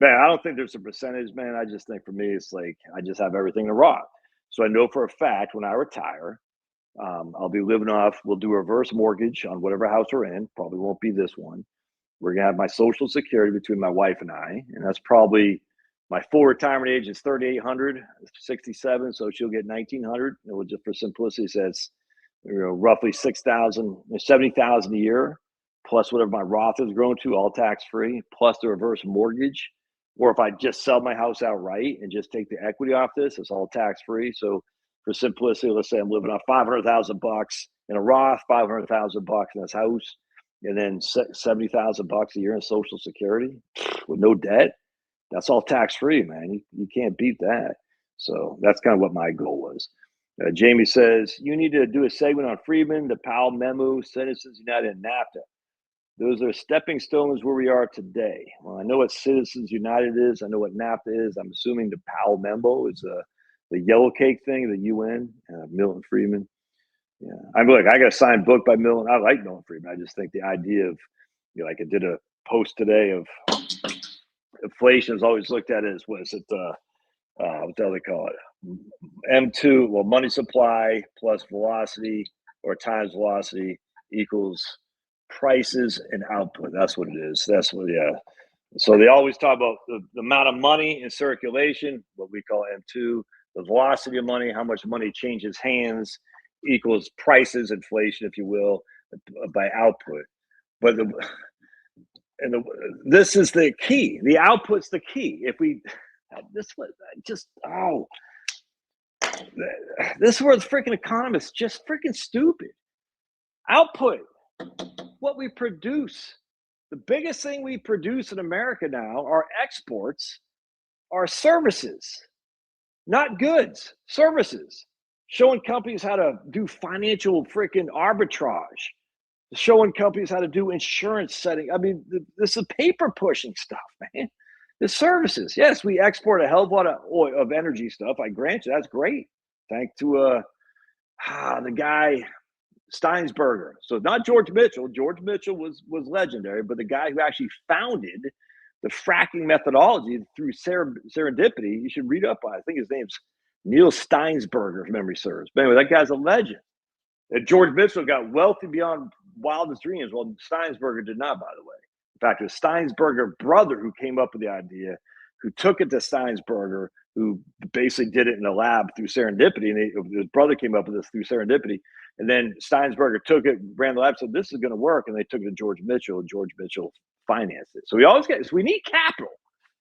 Man, I don't think there's a percentage, man. I just think for me, it's like I just have everything in Roth. So I know for a fact when I retire, I'll be living off. We'll do a reverse mortgage on whatever house we're in. Probably won't be this one. We're gonna have my Social Security between my wife and I, and that's probably my full retirement age is 3,800, 67, so she'll get 1,900. It will, just for simplicity, says roughly 6,000, 70,000 a year, plus whatever my Roth has grown to, all tax free, plus the reverse mortgage. Or if I just sell my house outright and just take the equity off this, it's all tax free. So for simplicity, let's say I'm living off 500,000 bucks in a Roth, 500,000 bucks in this house, and then 70,000 bucks a year in Social Security with no debt. That's all tax free, man. You can't beat that. So that's kind of what my goal was. Jamie says, you need to do a segment on Friedman, the Powell memo, Citizens United, and NAFTA. Those are stepping stones where we are today. Well, I know what Citizens United is. I know what NAFTA is. I'm assuming the Powell memo is the yellow cake thing, the UN, Milton Friedman. Yeah, I got a signed book by Milton. I like Milton Friedman. I just think the idea of, like I did a post today of inflation is always looked at as what is it? What do they call it? M2, well, money supply plus velocity or times velocity equals prices and output. That's what it is. That's what, yeah. So they always talk about the amount of money in circulation, what we call M2, the velocity of money, how much money changes hands equals prices, inflation, if you will, by output. But this is the key. The output's the key. If we, this was just, this is where the freaking economists just freaking stupid. Output, what we produce. The biggest thing we produce in America now, our exports, are services, not goods, services. Showing companies how to do financial freaking arbitrage, showing companies how to do insurance setting. I mean, this is paper pushing stuff, man. The services. Yes, we export a hell of a lot of energy stuff. I grant you, that's great. Thanks to the guy Steinsberger. So not George Mitchell. George Mitchell was legendary, but the guy who actually founded the fracking methodology through serendipity. You should read up on it. I think his name's Neil Steinsberger, if memory serves. But anyway, that guy's a legend. And George Mitchell got wealthy beyond wildest dreams. Well, Steinsberger did not, by the way. In fact, it was Steinsberger's brother who came up with the idea, who took it to Steinsberger, who basically did it in a lab through serendipity. And his brother came up with this through serendipity. And then Steinsberger took it, ran the lab, said, this is going to work. And they took it to George Mitchell, and George Mitchell financed it. So we need capital.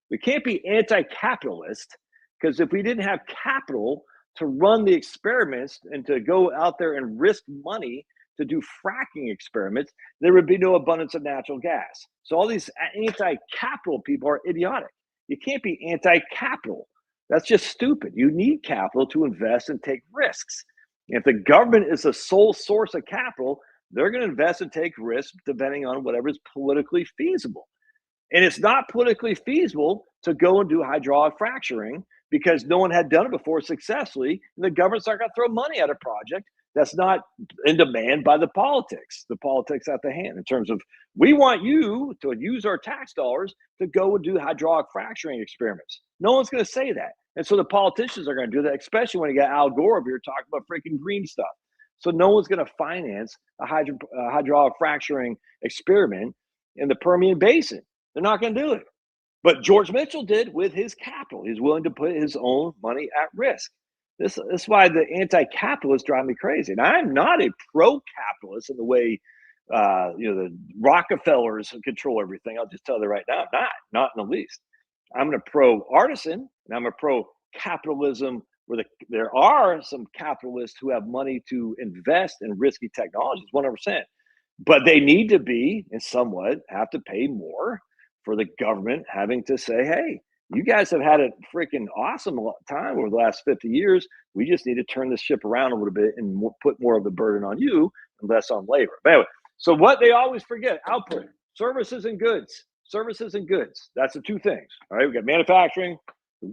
We can't be anti-capitalist, because if we didn't have capital to run the experiments and to go out there and risk money to do fracking experiments, there would be no abundance of natural gas. So all these anti-capital people are idiotic. You can't be anti-capital. That's just stupid. You need capital to invest and take risks. If the government is the sole source of capital, they're going to invest and take risks depending on whatever is politically feasible. And it's not politically feasible to go and do hydraulic fracturing because no one had done it before successfully. And the government's not going to throw money at a project that's not in demand by the politics at the hand, in terms of, we want you to use our tax dollars to go and do hydraulic fracturing experiments. No one's going to say that. And so the politicians are going to do that, especially when you got Al Gore over here talking about freaking green stuff. So no one's going to finance a hydraulic fracturing experiment in the Permian Basin. They're not going to do it. But George Mitchell did with his capital. He's willing to put his own money at risk. This is why the anti-capitalists drive me crazy. And I'm not a pro-capitalist in the way the Rockefellers control everything. I'll just tell you right now, not in the least. I'm a pro-artisan, and I'm a pro-capitalism where there are some capitalists who have money to invest in risky technologies, 100%. But they need to be, and somewhat, have to pay more for the government having to say, hey, you guys have had a freaking awesome time over the last 50 years. We just need to turn this ship around a little bit and put more of the burden on you and less on labor. But anyway, so what they always forget, output, services and goods. Services and goods. That's the two things. All right, we've got manufacturing,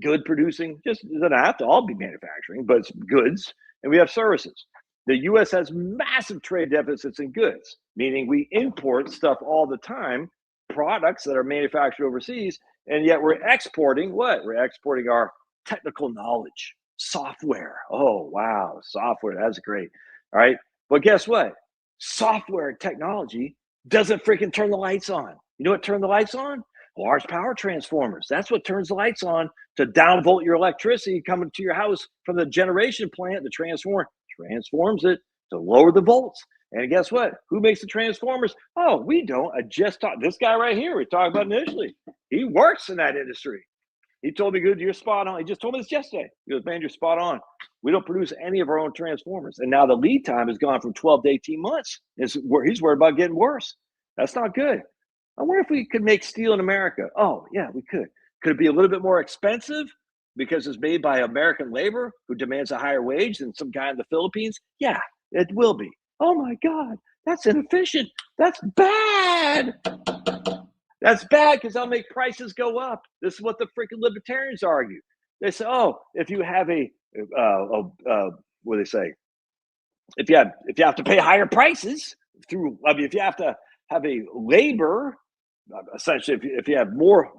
good producing. Just doesn't have to all be manufacturing, but it's goods. And we have services. The U.S. has massive trade deficits in goods, meaning we import stuff all the time, products that are manufactured overseas, and yet we're exporting what? We're exporting our technical knowledge, software. Oh, wow, software, that's great. All right, but guess what? Software and technology doesn't freaking turn the lights on. You know what turned the lights on? Large power transformers. That's what turns the lights on to downvolt your electricity coming to your house from the generation plant. The transformer transforms it to lower the volts. And guess what? Who makes the transformers? Oh, we don't. I just talked. This guy right here, we talked about initially. He works in that industry. He told me, good, you're spot on. He just told me this yesterday. He goes, man, you're spot on. We don't produce any of our own transformers. And now the lead time has gone from 12 to 18 months. He's worried about getting worse. That's not good. I wonder if we could make steel in America. Oh, yeah, we could. Could it be a little bit more expensive? because it's made by American labor who demands a higher wage than some guy in the Philippines? Yeah, it will be. Oh my God, that's inefficient. That's bad. That's bad because I'll make prices go up. This is what the freaking libertarians argue. They say, oh, if you have what do they say? If you have to pay higher prices through, I mean, if you have to have a labor, essentially, if you have more,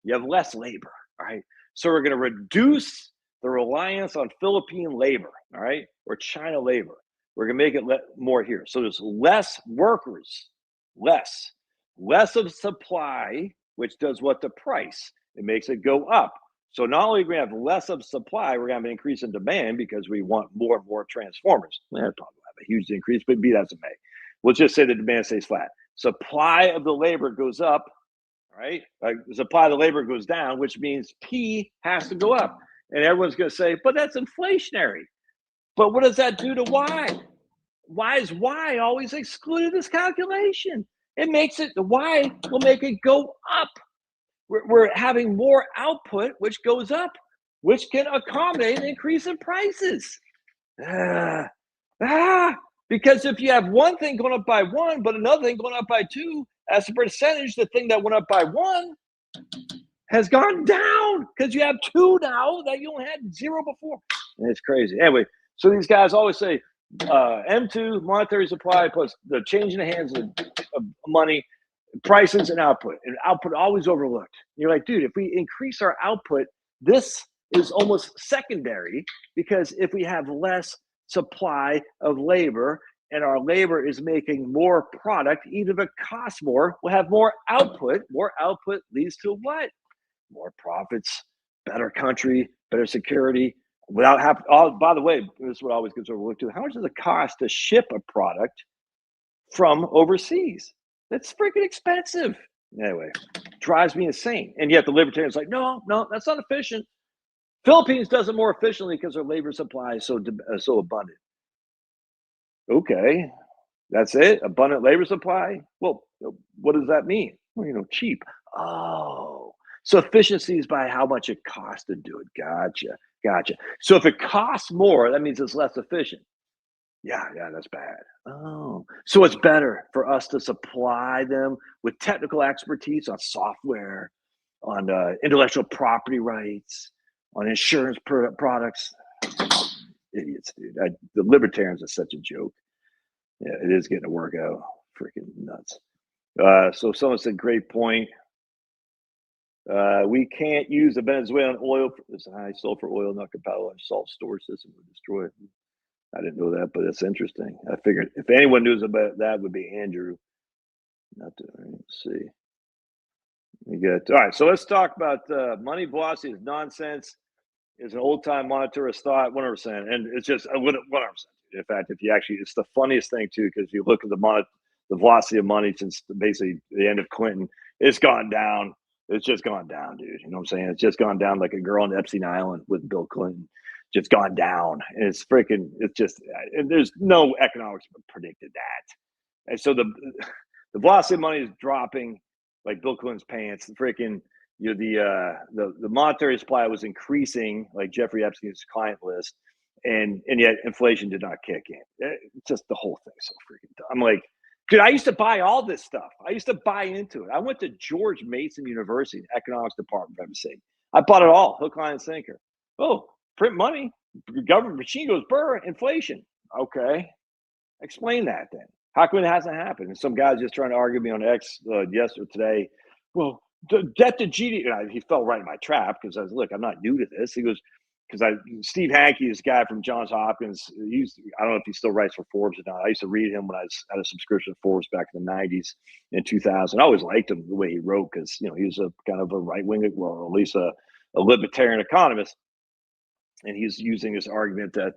you have less labor, all right? So we're going to reduce the reliance on Philippine labor, all right, or China labor. We're going to make it more here. So there's less workers, less of supply, which does what? The price. It makes it go up. So not only are we going to have less of supply, we're going to have an increase in demand because we want more and more transformers. We're probably have a huge increase, but be that as it may. We'll just say the demand stays flat. Supply of the labor goes up, right? Like the supply of the labor goes down, which means P has to go up. And everyone's going to say, but that's inflationary. But what does that do to Y? Why is Y always excluded this calculation? It makes it, the Y will make it go up. We're having more output, which goes up, which can accommodate an increase in prices. Because if you have one thing going up by one, but another thing going up by two, as a percentage, the thing that went up by one has gone down because you have two now that you only had zero before. And it's crazy. Anyway, so these guys always say M2, monetary supply, plus the change in the hands of money, prices and output always overlooked. You're like, dude, if we increase our output, this is almost secondary because if we have less supply of labor and our labor is making more product, even if it costs more, we'll have more output. More output leads to what? More profits, better country, better security. Without having, by the way, this is what always gets overlooked too. How much does it cost to ship a product from overseas? That's freaking expensive. Anyway, drives me insane. And yet the libertarians like, no, that's not efficient. Philippines does it more efficiently because their labor supply is so abundant. Okay, that's it? Abundant labor supply? Well, what does that mean? Well, cheap. Oh, so efficiency is by how much it costs to do it. Gotcha. So if it costs more, that means it's less efficient. Yeah, that's bad. Oh, so it's better for us to supply them with technical expertise on software, on intellectual property rights, on insurance products. Idiots, dude. The libertarians are such a joke. Yeah, it is getting to work out. Freaking nuts. So someone said, great point. We can't use the Venezuelan oil. This high sulfur oil not compatible with salt storage system would destroy it. I didn't know that, but it's interesting. I figured if anyone knows about that, would be Andrew. Let's see. All right, so let's talk about money velocity is nonsense. It's an old-time monetarist thought, 100%, and it's just 100%. In fact, if you actually, it's the funniest thing too, because if you look at the velocity of money since basically the end of Clinton, it's gone down. It's just gone down, dude. You know what I'm saying? It's just gone down like a girl on Epstein Island with Bill Clinton. Just gone down. And it's just, and there's no economics predicted that. And so the velocity of money is dropping like Bill Clinton's pants. The monetary supply was increasing like Jeffrey Epstein's client list. And yet inflation did not kick in. It's just the whole thing so freaking dumb. I'm like, dude, I used to buy all this stuff. I used to buy into it. I went to George Mason University, economics department, for heaven's sake. I bought it all, hook, line, and sinker. Oh, print money, government machine goes burr, inflation. Okay, explain that then. How come it hasn't happened? And some guy's just trying to argue me on X yesterday or today. Well, debt to GDP. He fell right in my trap because I was, look, I'm not new to this. He goes, because Steve Hanke, this guy from Johns Hopkins, I don't know if he still writes for Forbes or not. I used to read him when I had a subscription to Forbes back in the 90s and 2000. I always liked him the way he wrote because, he was a kind of a right-wing, well, at least a libertarian economist. And he's using this argument that,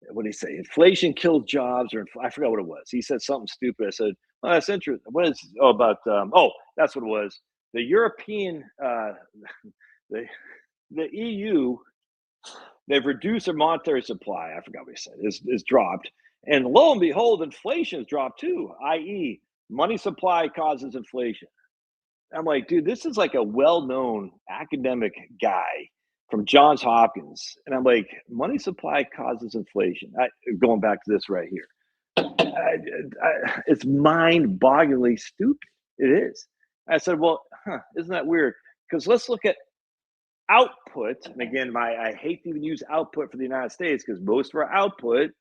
what did he say? Inflation killed jobs, or I forgot what it was. He said something stupid. I said, oh, that's interesting. What is, that's what it was. The European, the EU, they've reduced their monetary supply. I forgot what he said. It's dropped. And lo and behold, inflation has dropped too, i.e., money supply causes inflation. I'm like, dude, this is like a well-known academic guy from Johns Hopkins, and I'm like, money supply causes inflation. Going back to this right here, it's mind-bogglingly stupid. It is. I said, well, isn't that weird? Because let's look at output. And again, I hate to even use output for the United States because most of our output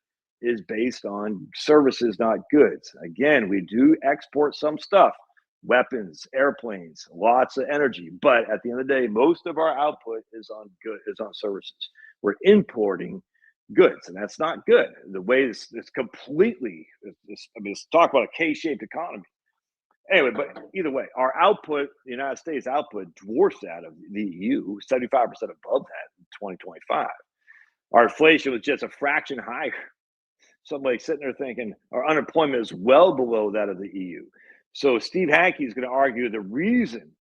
is based on services, not goods. Again, we do export some stuff, weapons, airplanes, lots of energy. But at the end of the day, most of our output is on services. We're importing goods, and that's not good. The way it's completely, it's talk about a K-shaped economy. Anyway, but either way, our output, the United States output, dwarfs that of the EU, 75% above that in 2025. Our inflation was just a fraction higher. Somebody sitting there thinking our unemployment is well below that of the EU. So Steve Hanke is going to argue the reason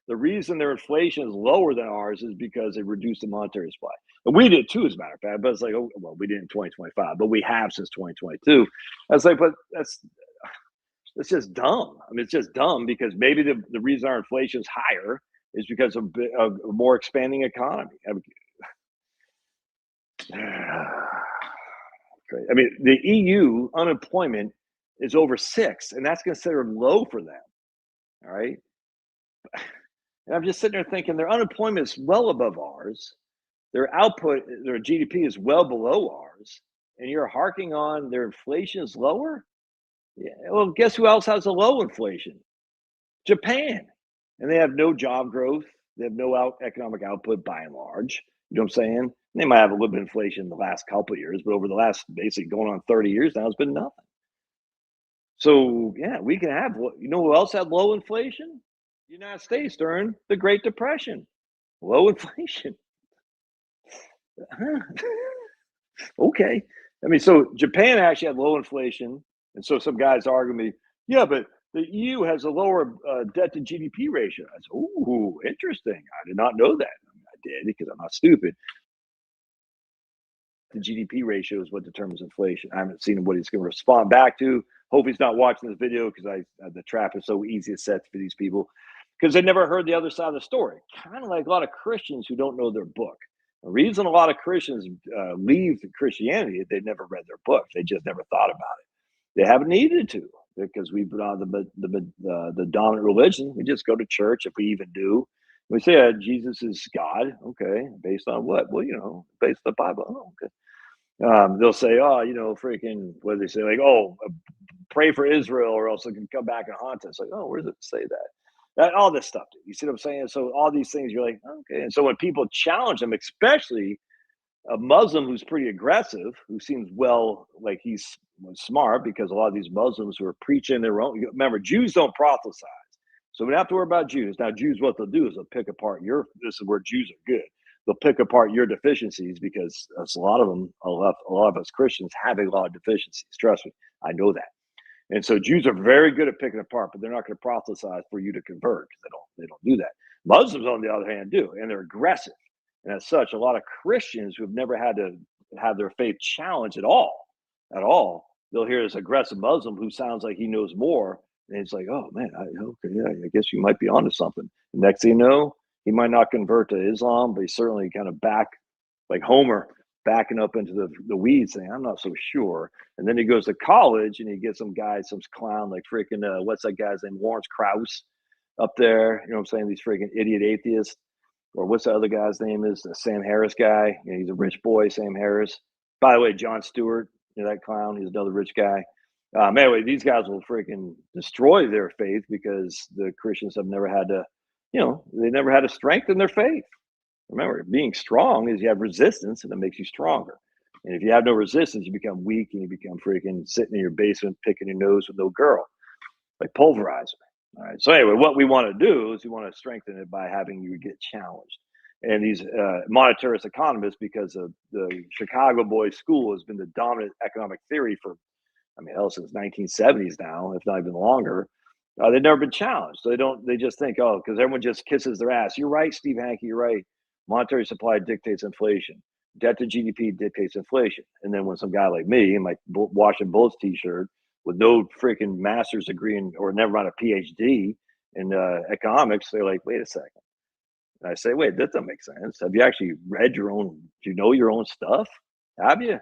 their inflation is lower than ours is because they reduced the monetary supply. And we did too, as a matter of fact. But it's like, oh, well, we did in 2025, but we have since 2022. I was like, but it's just dumb. I mean, it's just dumb because maybe the reason our inflation is higher is because of a more expanding economy. I mean, the EU unemployment is over 6, and that's considered low for them. All right. And I'm just sitting there thinking their unemployment is well above ours. Their output, their GDP is well below ours. And you're harking on their inflation is lower? Yeah, well, guess who else has a low inflation? Japan. And they have no job growth. They have no economic output by and large. You know what I'm saying? They might have a little bit of inflation in the last couple of years, but over the last basically going on 30 years now, it's been nothing. So, yeah, we can have, you know who else had low inflation? The United States during the Great Depression. Low inflation. Okay. I mean, so Japan actually had low inflation. And so some guys argue me, yeah, but the EU has a lower debt to GDP ratio. I said, ooh, interesting. I did not know that. I did because I'm not stupid. The GDP ratio is what determines inflation. I haven't seen what he's going to respond back to. Hope he's not watching this video because the trap is so easy to set for these people because they never heard the other side of the story. Kind of like a lot of Christians who don't know their book. The reason a lot of Christians leave Christianity is they've never read their book. They just never thought about it. They haven't needed to because we've been on the dominant religion. We just go to church if we even do. We say Jesus is God. Okay, based on what? Well, based on the Bible. Oh, okay. They'll say, oh, freaking, what do they say? Like, oh, pray for Israel or else it can come back and haunt us. Like, oh, where does it say that? All this stuff. You see what I'm saying? So all these things, you're like, okay. And so when people challenge them, especially a Muslim who's pretty aggressive, who seems like he's smart, because a lot of these Muslims who are preaching their own, remember, Jews don't prophesize. So we don't have to worry about Jews. Now, Jews, what they'll do is they'll pick apart this is where Jews are good. They'll pick apart your deficiencies because a lot of us Christians have a lot of deficiencies. Trust me, I know that. And so Jews are very good at picking apart, but they're not going to prophesize for you to convert because they don't do that. Muslims, on the other hand, do, and they're aggressive. And as such, a lot of Christians who have never had to have their faith challenged at all, they'll hear this aggressive Muslim who sounds like he knows more. And it's like, oh man, I guess you might be onto something. The next thing you know, he might not convert to Islam, but he's certainly kind of back, like Homer, backing up into the weeds saying, I'm not so sure. And then he goes to college and he gets some clown like freaking, what's that guy's name? Lawrence Krauss up there. You know what I'm saying? These freaking idiot atheists. Or what's the other guy's name is? The Sam Harris guy. He's a rich boy, Sam Harris. By the way, Jon Stewart, that clown, he's another rich guy. Anyway, these guys will freaking destroy their faith because the Christians have never had to, they never had to strengthen their faith. Remember, being strong is you have resistance and it makes you stronger. And if you have no resistance, you become weak and you become freaking sitting in your basement picking your nose with no girl, like pulverizer. All right. So anyway, what we want to do is we want to strengthen it by having you get challenged. And these monetarist economists, because of the Chicago Boys School has been the dominant economic theory for, since 1970s now, if not even longer. They've never been challenged. So they just think, oh, because everyone just kisses their ass. You're right, Steve Hanke, you're right. Monetary supply dictates inflation. Debt to GDP dictates inflation. And then when some guy like me in my Washington Bullets t-shirt with no freaking master's degree or never mind a PhD in economics, they're like, wait a second. And I say, wait, that doesn't make sense. Have you actually read your own? Do you know your own stuff? Have you?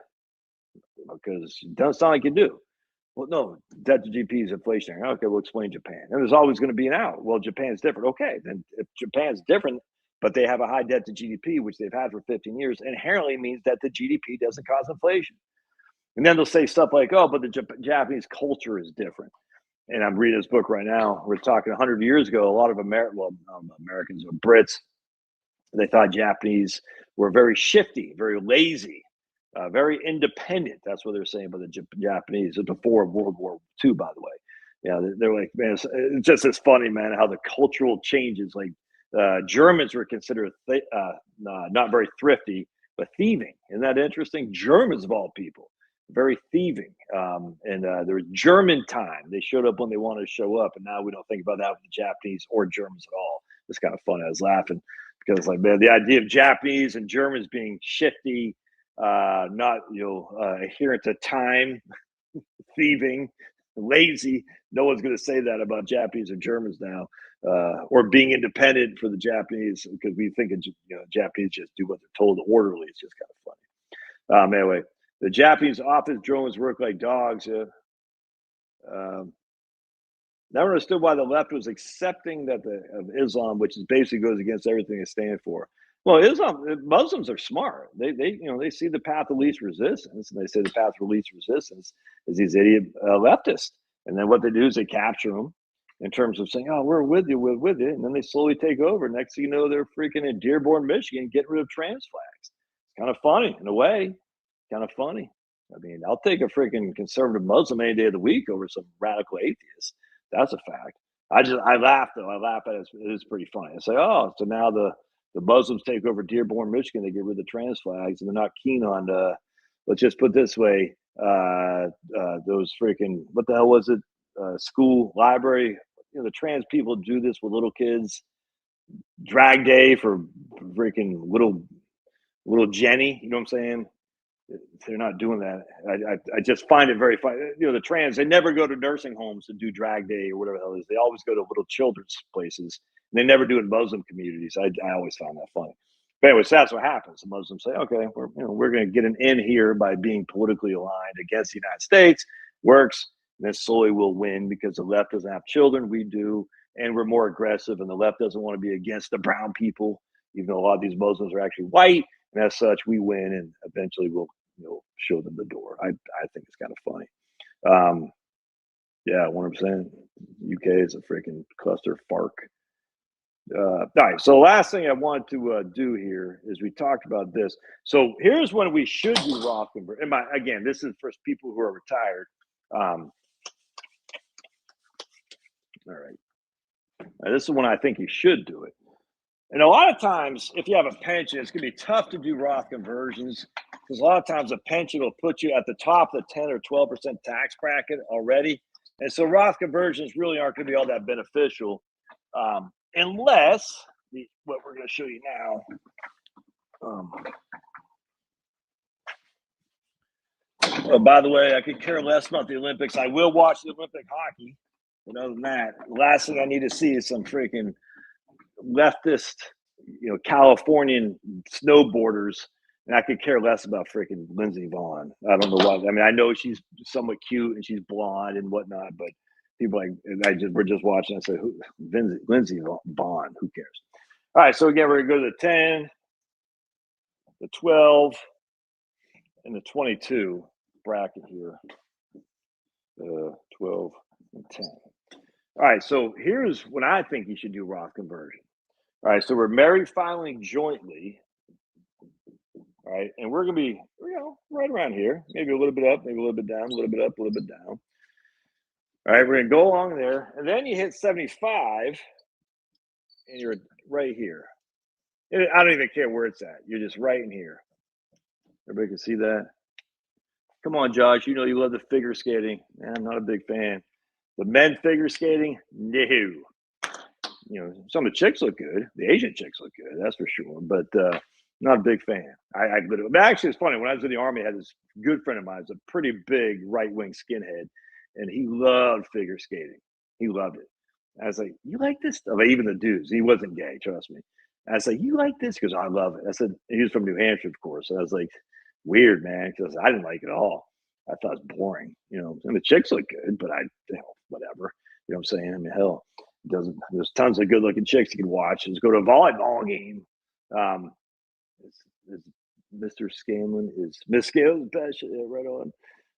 Because it doesn't sound like you do. Well, no, debt to GDP is inflationary. Okay, we'll explain Japan. And there's always going to be an out. Well, Japan's different. Okay, then if Japan's different, but they have a high debt to GDP, which they've had for 15 years, inherently means that the GDP doesn't cause inflation. And then they'll say stuff like, oh, but the Japanese culture is different. And I'm reading this book right now. We're talking 100 years ago, a lot of Americans or Brits, they thought Japanese were very shifty, very lazy, very independent. That's what they're saying about the Japanese before World War II, by the way. Yeah, they're like, man, it's just as funny, man, how the cultural changes. Like Germans were considered not very thrifty, but thieving. Isn't that interesting? Germans, of all people, very thieving. And there was German time. They showed up when they wanted to show up. And now we don't think about that with the Japanese or Germans at all. It's kind of fun. I was laughing because, like, man, the idea of Japanese and Germans being shifty, not adherent to time, thieving, lazy. No one's going to say that about Japanese or Germans now, or being independent for the Japanese because we think Japanese just do what they're told orderly. It's just kind of funny. Anyway, the Japanese office drones work like dogs. Never understood why the left was accepting that of Islam, which is basically goes against everything they stand for. Well, Muslims are smart. They see the path of least resistance, and they say the path of least resistance is these idiot leftists. And then what they do is they capture them in terms of saying, "Oh, we're with you, and then they slowly take over. Next thing you know, they're freaking in Dearborn, Michigan, getting rid of trans flags. Kind of funny in a way. Kind of funny. I mean, I'll take a freaking conservative Muslim any day of the week over some radical atheist. That's a fact. I laugh though. I laugh at it. It's pretty funny. I say, oh, so now the Muslims take over Dearborn, Michigan. They get rid of the trans flags, and they're not keen on. Let's just put it this way: those freaking what the hell was it? School library. The trans people do this with little kids. Drag day for freaking little Jenny. You know what I'm saying? They're not doing that. I just find it very funny. The trans, they never go to nursing homes to do drag day or whatever the hell it is. They always go to little children's places. And they never do it in Muslim communities. I always found that funny. But anyways, that's what happens. The Muslims say, okay, we're going to get an in here by being politically aligned against the United States. Works. And then slowly we'll win because the left doesn't have children. We do. And we're more aggressive. And the left doesn't want to be against the brown people, even though a lot of these Muslims are actually white. And as such, we win, and eventually we'll show them the door. I think it's kind of funny. Yeah, 100%. UK is a freaking cluster fark. All right, so the last thing I want to do here is we talked about this. So here's when we should do Roth conversion. Again, this is for people who are retired. All right. Now, this is when I think you should do it. And a lot of times, if you have a pension, it's going to be tough to do Roth conversions because a lot of times a pension will put you at the top of the 10 or 12% tax bracket already. And so Roth conversions really aren't going to be all that beneficial unless what we're going to show you now. By the way, I could care less about the Olympics. I will watch the Olympic hockey. But other than that, the last thing I need to see is some freaking leftist, Californian snowboarders, and I could care less about freaking Lindsey Vonn. I don't know why. I mean, I know she's somewhat cute and she's blonde and whatnot, but people we're just watching. I say, Lindsey Vonn? Who cares? All right, so again, we're gonna go to the 10, the 12, and the 22 bracket here. 12 and 10. All right, so here's when I think you should do Roth conversion. All right, so we're married filing jointly. All right, and we're gonna be, right around here, maybe a little bit up, maybe a little bit down, a little bit up, a little bit down. All right, we're gonna go along there, and then you hit 75, and you're right here. And I don't even care where it's at. You're just right in here. Everybody can see that. Come on, Josh. You know you love the figure skating. I'm not a big fan. The men figure skating, no. Some of the chicks look good. The Asian chicks look good, that's for sure. But not a big fan. But actually, it's funny. When I was in the Army, I had this good friend of mine. He's a pretty big right-wing skinhead, and he loved figure skating. He loved it. I was like, you like this stuff? Even the dudes. He wasn't gay, trust me. And I was like, "You like this?" He goes, "I love it." I said, he was from New Hampshire, of course. And I was like, "Weird, man," because I didn't like it at all. I thought it was boring, and the chicks look good, but whatever. You know what I'm saying? I mean, hell, it doesn't. There's tons of good looking chicks you can watch. Let's go to a volleyball game. Um, is Mr. Scanlon is Miss Scanlon's best, yeah, right on.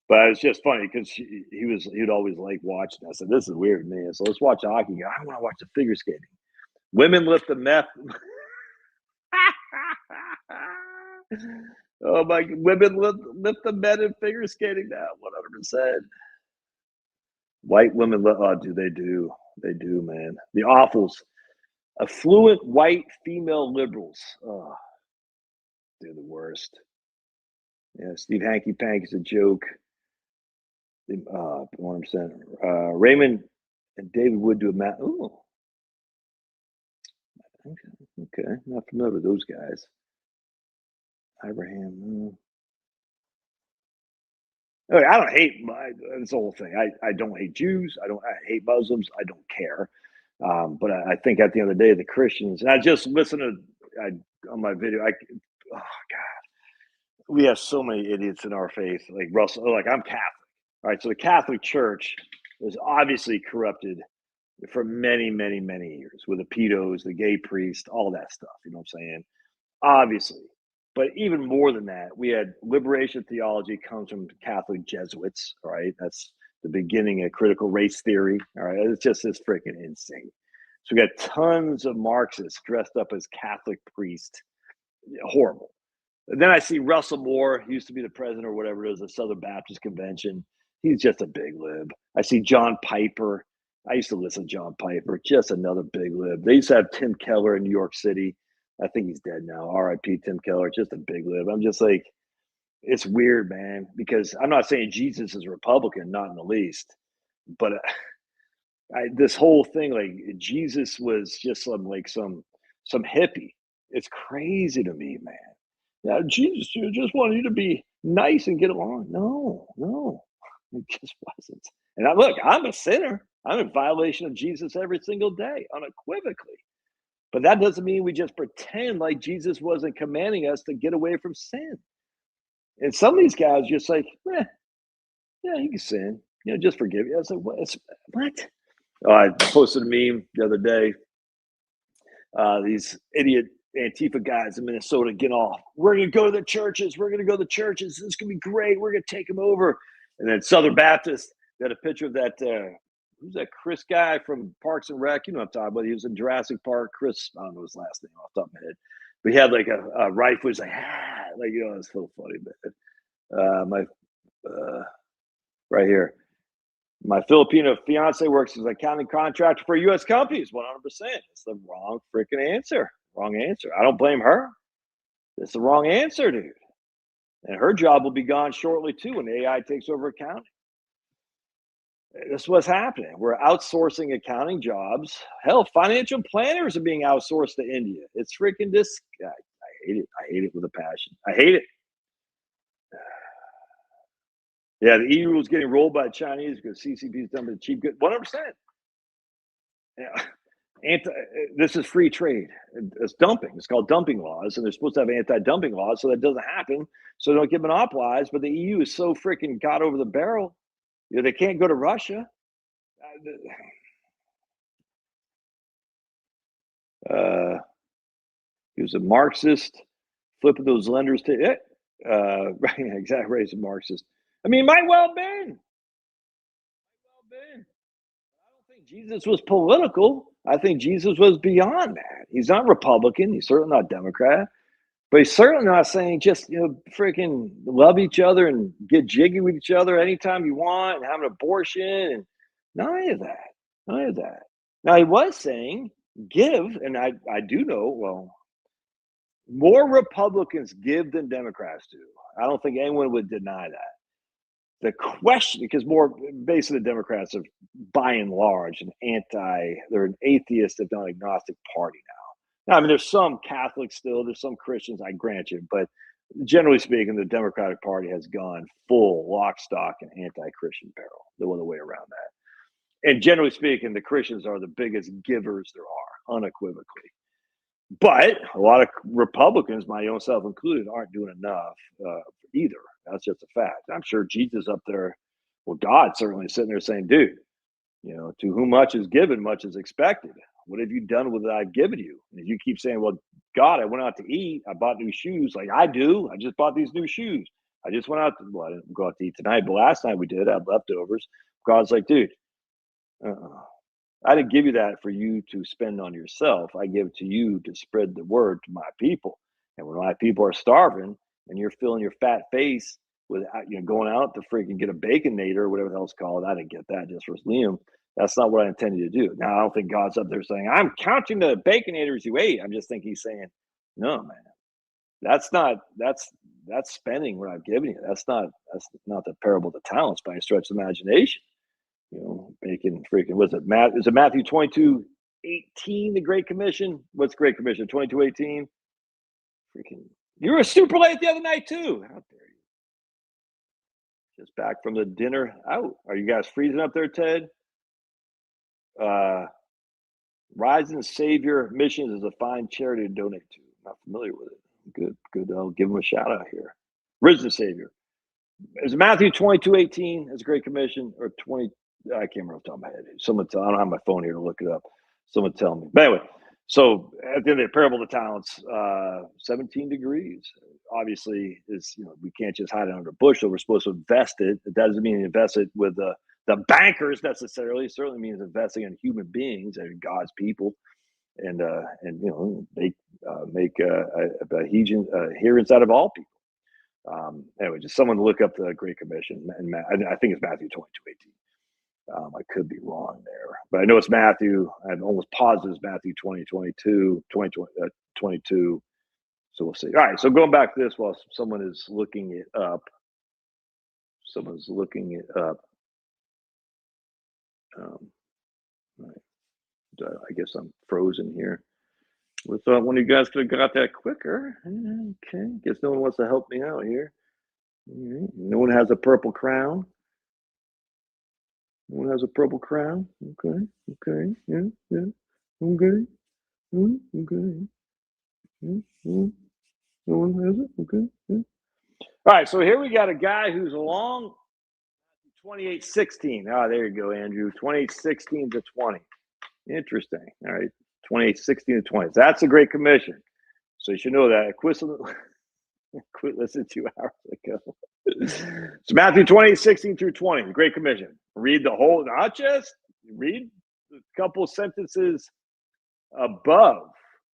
But it's just funny because he'd always like watching. I said, "This is weird, man. So let's watch hockey." I want to watch the figure skating. Women lift the meth. Oh my! Women lift the men in figure skating now. 100%. White women lift. Oh, do they do? They do, man. The awfuls. Affluent white female liberals. Oh, they're the worst. Yeah, Steve Hanky Pank is a joke. 100%. Raymond and David Wood do a match. Ooh, okay. Not familiar with those guys. Abraham. I don't hate this whole thing. I don't hate Jews. I hate Muslims. I don't care. But I think at the end of the day, the Christians. And I just listened to on my video. Oh God, we have so many idiots in our faith. Like Russell. Like I'm Catholic. All right, so the Catholic Church was obviously corrupted for many, many, many years with the pedos, the gay priest, all that stuff. You know what I'm saying? Obviously. But even more than that, we had liberation theology comes from Catholic Jesuits. All right. That's the beginning of critical race theory. All right. It's just this freaking insane. So we got tons of Marxists dressed up as Catholic priests. Horrible. And then I see Russell Moore, he used to be the president or whatever it is, the Southern Baptist Convention. He's just a big lib. I see John Piper. I used to listen to John Piper, just another big lib. They used to have Tim Keller in New York City. I think he's dead now. R.I.P. Tim Keller, just a big lib. I'm just like, it's weird, man, because I'm not saying Jesus is a Republican, not in the least, but this whole thing, like Jesus was just some hippie. It's crazy to me, man. Yeah, Jesus just wanted you to be nice and get along. No, no, it just wasn't. And look, I'm a sinner. I'm in violation of Jesus every single day, unequivocally. But that doesn't mean we just pretend like Jesus wasn't commanding us to get away from sin. And some of these guys just like, yeah, you can sin. Just forgive you. I was like, what? Oh, I posted a meme the other day. These idiot Antifa guys in Minnesota get off. We're going to go to the churches. We're going to go to the churches. This is going to be great. We're going to take them over. And then Southern Baptist got a picture of that. Who's that Chris guy from Parks and Rec? You know what I'm talking about. He was in Jurassic Park. Chris, I don't know his last name off the top of my head. But he had like a rifle. He's like, it's so funny, man. Right here. My Filipino fiance works as an accounting contractor for U.S. companies. 100%. It's the wrong freaking answer. Wrong answer. I don't blame her. It's the wrong answer, dude. And her job will be gone shortly too when AI takes over accounting. That's what's happening. We're outsourcing accounting jobs. Hell, financial planners are being outsourced to India. It's freaking this. I hate it. I hate it with a passion. I hate it. Yeah, the EU is getting rolled by the Chinese because CCP is done with cheap goods. 100%. Yeah. This is free trade. It's dumping. It's called dumping laws, and they're supposed to have anti-dumping laws so that doesn't happen, so they don't get monopolized. But the EU is so freaking got over the barrel. They can't go to Russia. He was a Marxist, flipping those lenders to it. Right, exactly. He's a Marxist. I mean, might well been. I don't think Jesus was political. I think Jesus was beyond that. He's not Republican. He's certainly not Democrat. But he's certainly not saying just, freaking love each other and get jiggy with each other anytime you want and have an abortion and none of that. None of that. Now, he was saying give, and I do know, well, more Republicans give than Democrats do. I don't think anyone would deny that. The question, because more basically the Democrats are by and large they're an atheist, if not agnostic party now. I mean, there's some Catholics still, there's some Christians, I grant you, but generally speaking, the Democratic Party has gone full lock, stock, and anti-Christian barrel. No other way around that. And generally speaking, the Christians are the biggest givers there are, unequivocally. But a lot of Republicans, my own self included, aren't doing enough either. That's just a fact. I'm sure Jesus up there, well, God certainly sitting there saying, dude, to whom much is given, much is expected. What have you done with what I've given you? And you keep saying, well, God, I went out to eat. I bought new shoes. Like I do. I just bought these new shoes. I just went out to, well, I didn't go out to eat tonight, but last night we did. I had leftovers. God's like, dude, uh-uh. I didn't give you that for you to spend on yourself. I give it to you to spread the word to my people. And when my people are starving and you're filling your fat face with, going out to freaking get a baconator or whatever the hell's called. I didn't get that just for Liam. That's not what I intended to do. Now, I don't think God's up there saying, I'm counting the baconators you ate. I'm just thinking he's saying, no, man, that's spending what I've given you. That's not the parable of the talents by a stretch of imagination. Bacon freaking, was it Matt? Is it Matthew 22:18, the Great Commission? What's Great Commission? 22:18? Freaking, you were super late the other night too. How dare you? Just back from the dinner out. Are you guys freezing up there, Ted? Rise and Savior Missions is a fine charity to donate to. Not familiar with it. Good. I'll give them a shout out here. Risen Savior. Is it Matthew 22:18? It's a Great Commission, or 20? I can't remember off the top of my head. I don't have my phone here to look it up. Someone tell me. But anyway, so at the end of the parable of the talents, 17 degrees obviously is, we can't just hide it under a bushel. We're supposed to invest it. It doesn't mean invest it with the bankers necessarily. It certainly means investing in human beings and God's people, and they make adherents out of all people. Anyway, just someone to look up the Great Commission, and I think it's Matthew 22:18. I could be wrong there, but I know it's Matthew. I'm almost positive it's Matthew 22. So we'll see. All right. So going back to this, while someone is looking it up, I guess I'm frozen here. We thought one of you guys could have got that quicker. Okay. Guess no one wants to help me out here. No one has a purple crown. No one has a purple crown. Okay. Yeah. Okay. Okay. No one has it. Okay. Yeah. All right. So here we got a guy who's along 28:16. Oh, there you go, Andrew. 28:16 to 20. Interesting. All right. 28:16 to 20. That's a Great Commission. So you should know that. Quit listening 2 hours ago. It's Matthew 28:16 through 20, the Great Commission. Read the whole, not just read a couple sentences above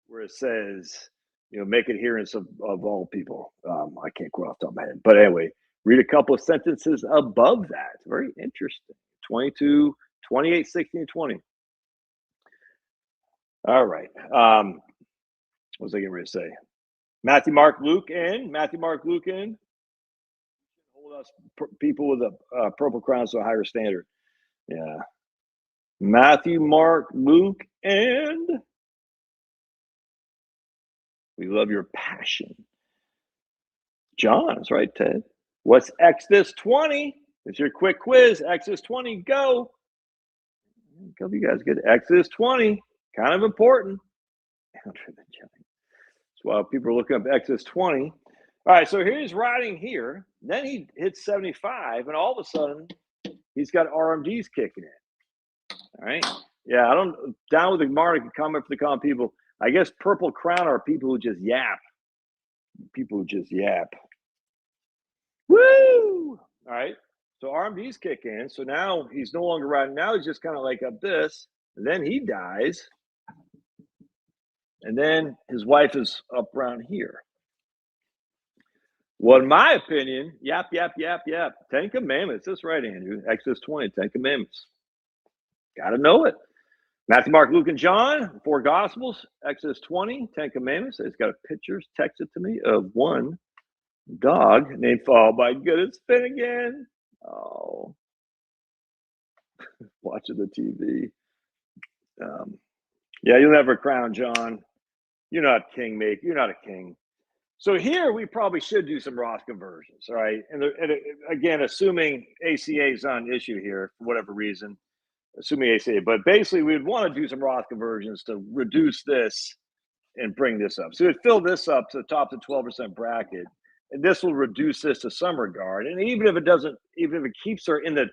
where it says, make adherents of all people. I can't quote off the top of my head. But anyway, read a couple of sentences above that. Very interesting. 28:16 20. All right. What was I getting ready to say? Matthew, Mark, Luke, and hold us people with a purple crown to a higher standard. Yeah. Matthew, Mark, Luke, and we love your passion. John, that's right, Ted. What's Exodus 20? It's your quick quiz. Exodus 20, go. A couple of you guys get Exodus 20. Kind of important. That's why people are looking up Exodus 20. All right, so here's riding here. Then he hits 75, and all of a sudden, he's got RMDs kicking in. All right. Yeah, I don't, down with the Mark, comment for the common people. I guess purple crown are people who just yap. Woo! All right. So RMDs kick in. So now he's no longer riding. Now he's just kind of like up this. And then he dies. And then his wife is up around here. Well, in my opinion, yap. 10 Commandments. That's right, Andrew. Exodus 20, 10 Commandments. Got to know it. Matthew, Mark, Luke, and John, 4 Gospels. Exodus 20, 10 Commandments. It's got pictures texted to me of one dog named, oh my goodness, spin again. Oh, watching the TV. Yeah, you'll never crown John. You're not king, mate. You're not a king. So here we probably should do some Roth conversions, all right? And again, assuming ACA is on issue here for whatever reason, assuming ACA, but basically we'd want to do some Roth conversions to reduce this and bring this up. So it fill this up to the top of the 12% bracket, and this will reduce this to some regard. And even if it doesn't, even if it keeps her in the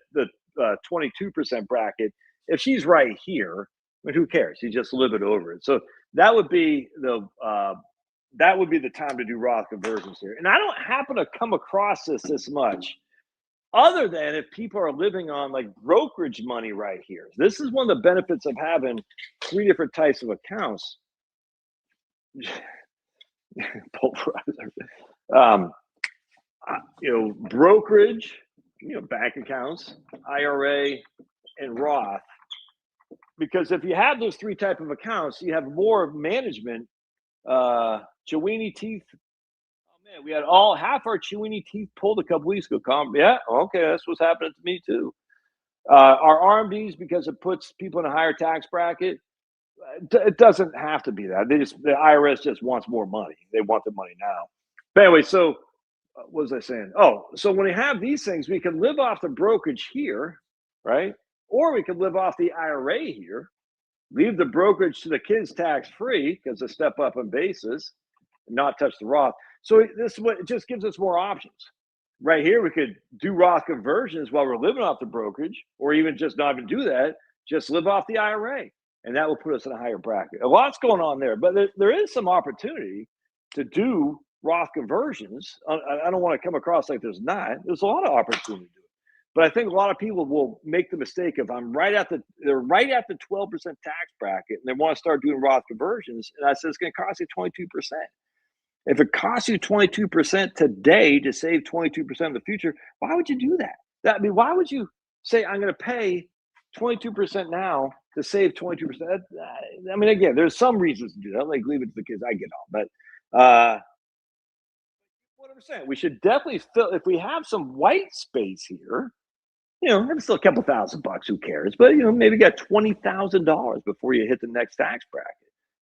22% bracket, if she's right here, I mean, who cares? You just live it over it. So that would be the time to do Roth conversions here. And I don't happen to come across this much, other than if people are living on like brokerage money right here. This is one of the benefits of having 3 different types of accounts. Brokerage, bank accounts, IRA, and Roth. Because if you have those 3 type of accounts, you have more management. Chewini teeth. Oh man, we had half our Chewini teeth pulled a couple weeks ago. Yeah, okay, that's what's happening to me too. Our RMDs, because it puts people in a higher tax bracket. It doesn't have to be that. The IRS just wants more money. They want the money now. But anyway, so what was I saying? Oh, so when we have these things, we can live off the brokerage here, right? Or we can live off the IRA here, leave the brokerage to the kids tax free because of step up in basis, and not touch the Roth. So this is what it just gives us more options. Right here, we could do Roth conversions while we're living off the brokerage, or even just not even do that, just live off the IRA. And that will put us in a higher bracket. A lot's going on there, but there is some opportunity to do Roth conversions. I don't want to come across like there's not. There's a lot of opportunity to do it. But I think a lot of people will make the mistake of they're right at the 12% tax bracket and they want to start doing Roth conversions. And I said, it's going to cost you 22%. If it costs you 22% today to save 22% in the future, why would you do that? Why would you say, I'm going to pay 22% now to save 22%? I mean, again, there's some reasons to do that. Like leave it to the kids. I get all, but what I'm saying, we should definitely fill. If we have some white space here, maybe still a couple $1,000. Who cares? But maybe got $20,000 before you hit the next tax bracket.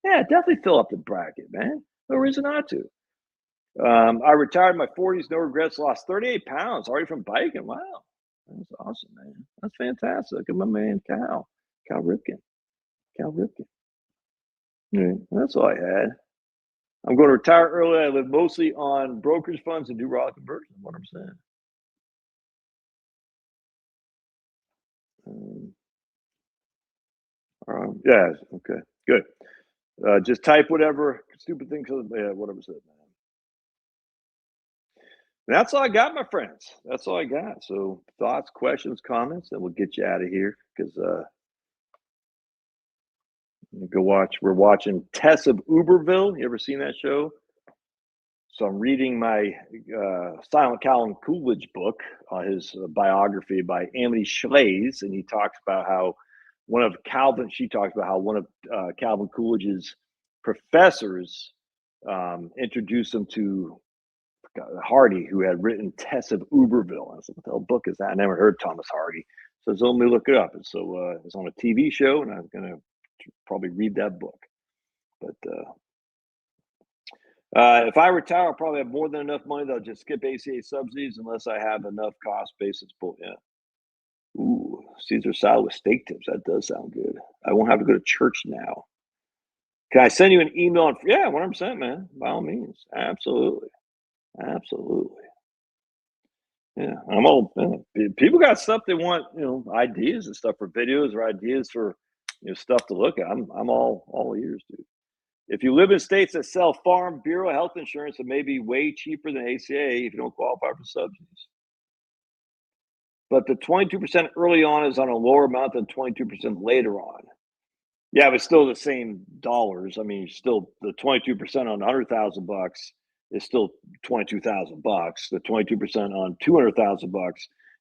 Yeah, definitely fill up the bracket, man. No reason not to. I retired in my 40s, no regrets. Lost 38 pounds already from biking. Wow. That's awesome, man. That's fantastic. Look at my man, Cal Ripken. Yeah, that's all I had. I'm going to retire early. I live mostly on brokerage funds and do Roth conversion. What I'm saying. Yeah. Okay. Good. Just type whatever stupid thing. Yeah, whatever said, man. That's all I got, my friends. That's all I got. So thoughts, questions, comments, and we'll get you out of here because go watch. We're watching Tess of Uberville. You ever seen that show? So I'm reading my Silent Calvin Coolidge book, his biography by Amity Shlaes, and he talks about how one of Calvin Coolidge's professors introduced him to Hardy, who had written Tess of Uberville. I said, what the hell book is that? I never heard Thomas Hardy. So let me look it up. And so it's on a TV show, and I'm going to probably read that book. But if I retire, I'll probably have more than enough money that I'll just skip ACA subsidies unless I have enough cost basis. Yeah. Ooh, Caesar salad with steak tips. That does sound good. I won't have to go to church now. Can I send you an email? Yeah, 100%, man. By all means. Absolutely. Yeah, I'm all. People got stuff they want, ideas and stuff for videos or ideas for, stuff to look at. I'm all ears, dude. If you live in states that sell Farm Bureau health insurance, it may be way cheaper than ACA if you don't qualify for subsidies. But the 22% early on is on a lower amount than 22% later on. Yeah, but still the same dollars. I mean, still the 22% on $100,000 is still $22,000. The 22% on $200,000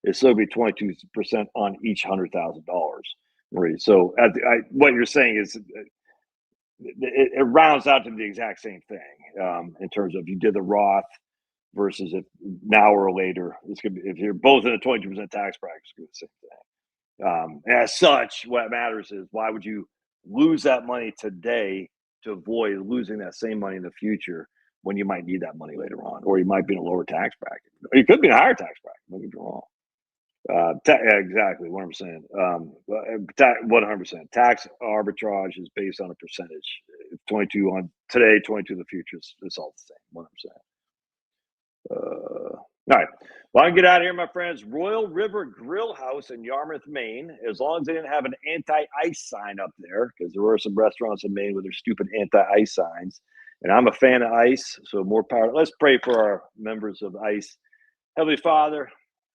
is still be 22% on each $100,000. Right. So what you're saying is it rounds out to the exact same thing in terms of you did the Roth versus if now or later. It's gonna be, if you're both in a 22% tax bracket, it's gonna be the same thing. As such, what matters is why would you lose that money today to avoid losing that same money in the future when you might need that money later on, or you might be in a lower tax bracket, or you could be in a higher tax bracket. Don't get me wrong. Exactly, 100%. 100%. Tax arbitrage is based on a percentage. 22 on today, 22 in the future. It's all the same, 100%. All right. Well, I can get out of here, my friends. Royal River Grill House in Yarmouth, Maine. As long as they didn't have an anti-ice sign up there, because there were some restaurants in Maine with their stupid anti-ice signs. And I'm a fan of ice, so more power. Let's pray for our members of ICE. Heavenly Father,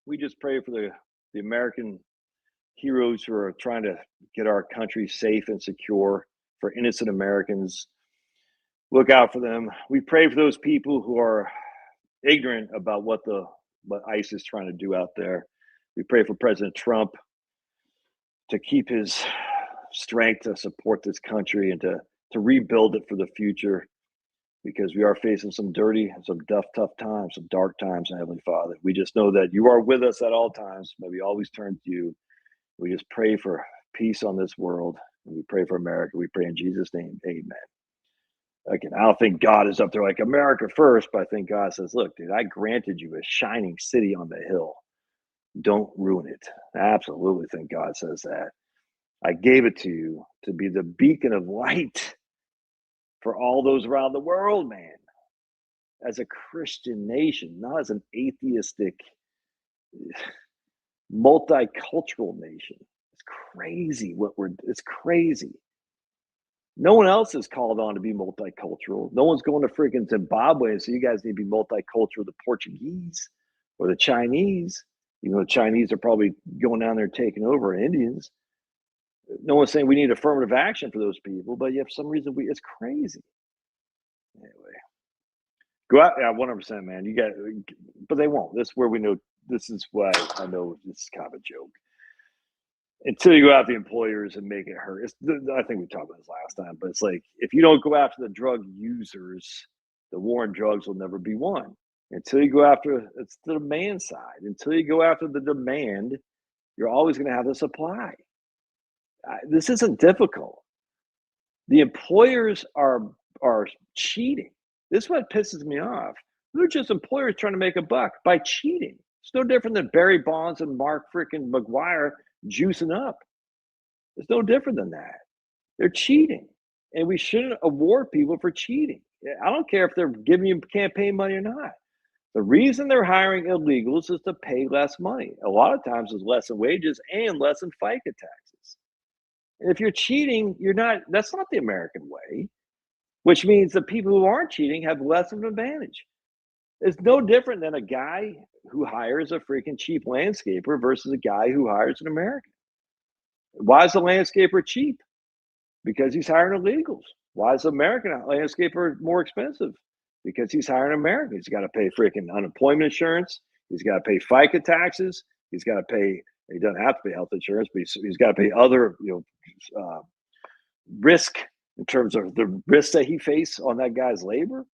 we just pray for the American heroes who are trying to get our country safe and secure for innocent Americans. Look out for them. We pray for those people who are ignorant about what ICE is trying to do out there. We pray for President Trump to keep his strength to support this country and to rebuild it for the future, because we are facing some tough times, some dark times, Heavenly Father. We just know that you are with us at all times. May we always turn to you. We just pray for peace on this world. And we pray for America. We pray in Jesus' name. Amen. Again, I don't think God is up there like America first, but I think God says, look, dude, I granted you a shining city on the hill. Don't ruin it. I absolutely think God says that. I gave it to you to be the beacon of light for all those around the world, man. As a Christian nation, not as an atheistic, multicultural nation. It's crazy it's crazy. No one else is called on to be multicultural. No one's going to freaking Zimbabwe and say, you guys need to be multicultural, the Portuguese or the Chinese. Even though the Chinese are probably going down there taking over Indians. No one's saying we need affirmative action for those people, but yeah, for some reason it's crazy. Anyway, go out, yeah, 100%, man. You got, but they won't. This is where we know. This is why I know this is kind of a joke. Until you go after the employers and make it hurt. I think we talked about this last time, but it's like if you don't go after the drug users, the war on drugs will never be won. Until you go after it's the demand side. Until you go after the demand, you're always going to have the supply. This isn't difficult. The employers are cheating. This is what pisses me off. They're just employers trying to make a buck by cheating. It's no different than Barry Bonds and Mark freaking McGuire juicing up. It's no different than that. They're cheating, and we shouldn't award people for cheating. I don't care if they're giving you campaign money or not. The reason they're hiring illegals is to pay less money. A lot of times it's less in wages and less in FICA taxes. And if you're cheating, that's not the American way, which means the people who aren't cheating have less of an advantage. It's no different than a guy who hires a freaking cheap landscaper versus a guy who hires an American. Why is the landscaper cheap? Because he's hiring illegals. Why is the American landscaper more expensive? Because he's hiring Americans. He's got to pay freaking unemployment insurance. He's got to pay FICA taxes. He's got to pay. He doesn't have to pay health insurance, but he's got to pay other risk in terms of the risks that he faces on that guy's labor.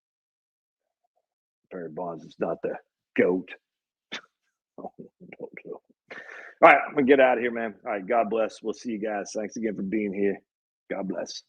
Barry Bonds is not the GOAT. All right, I'm gonna get out of here, man. All right, God bless. We'll see you guys. Thanks again for being here. God bless.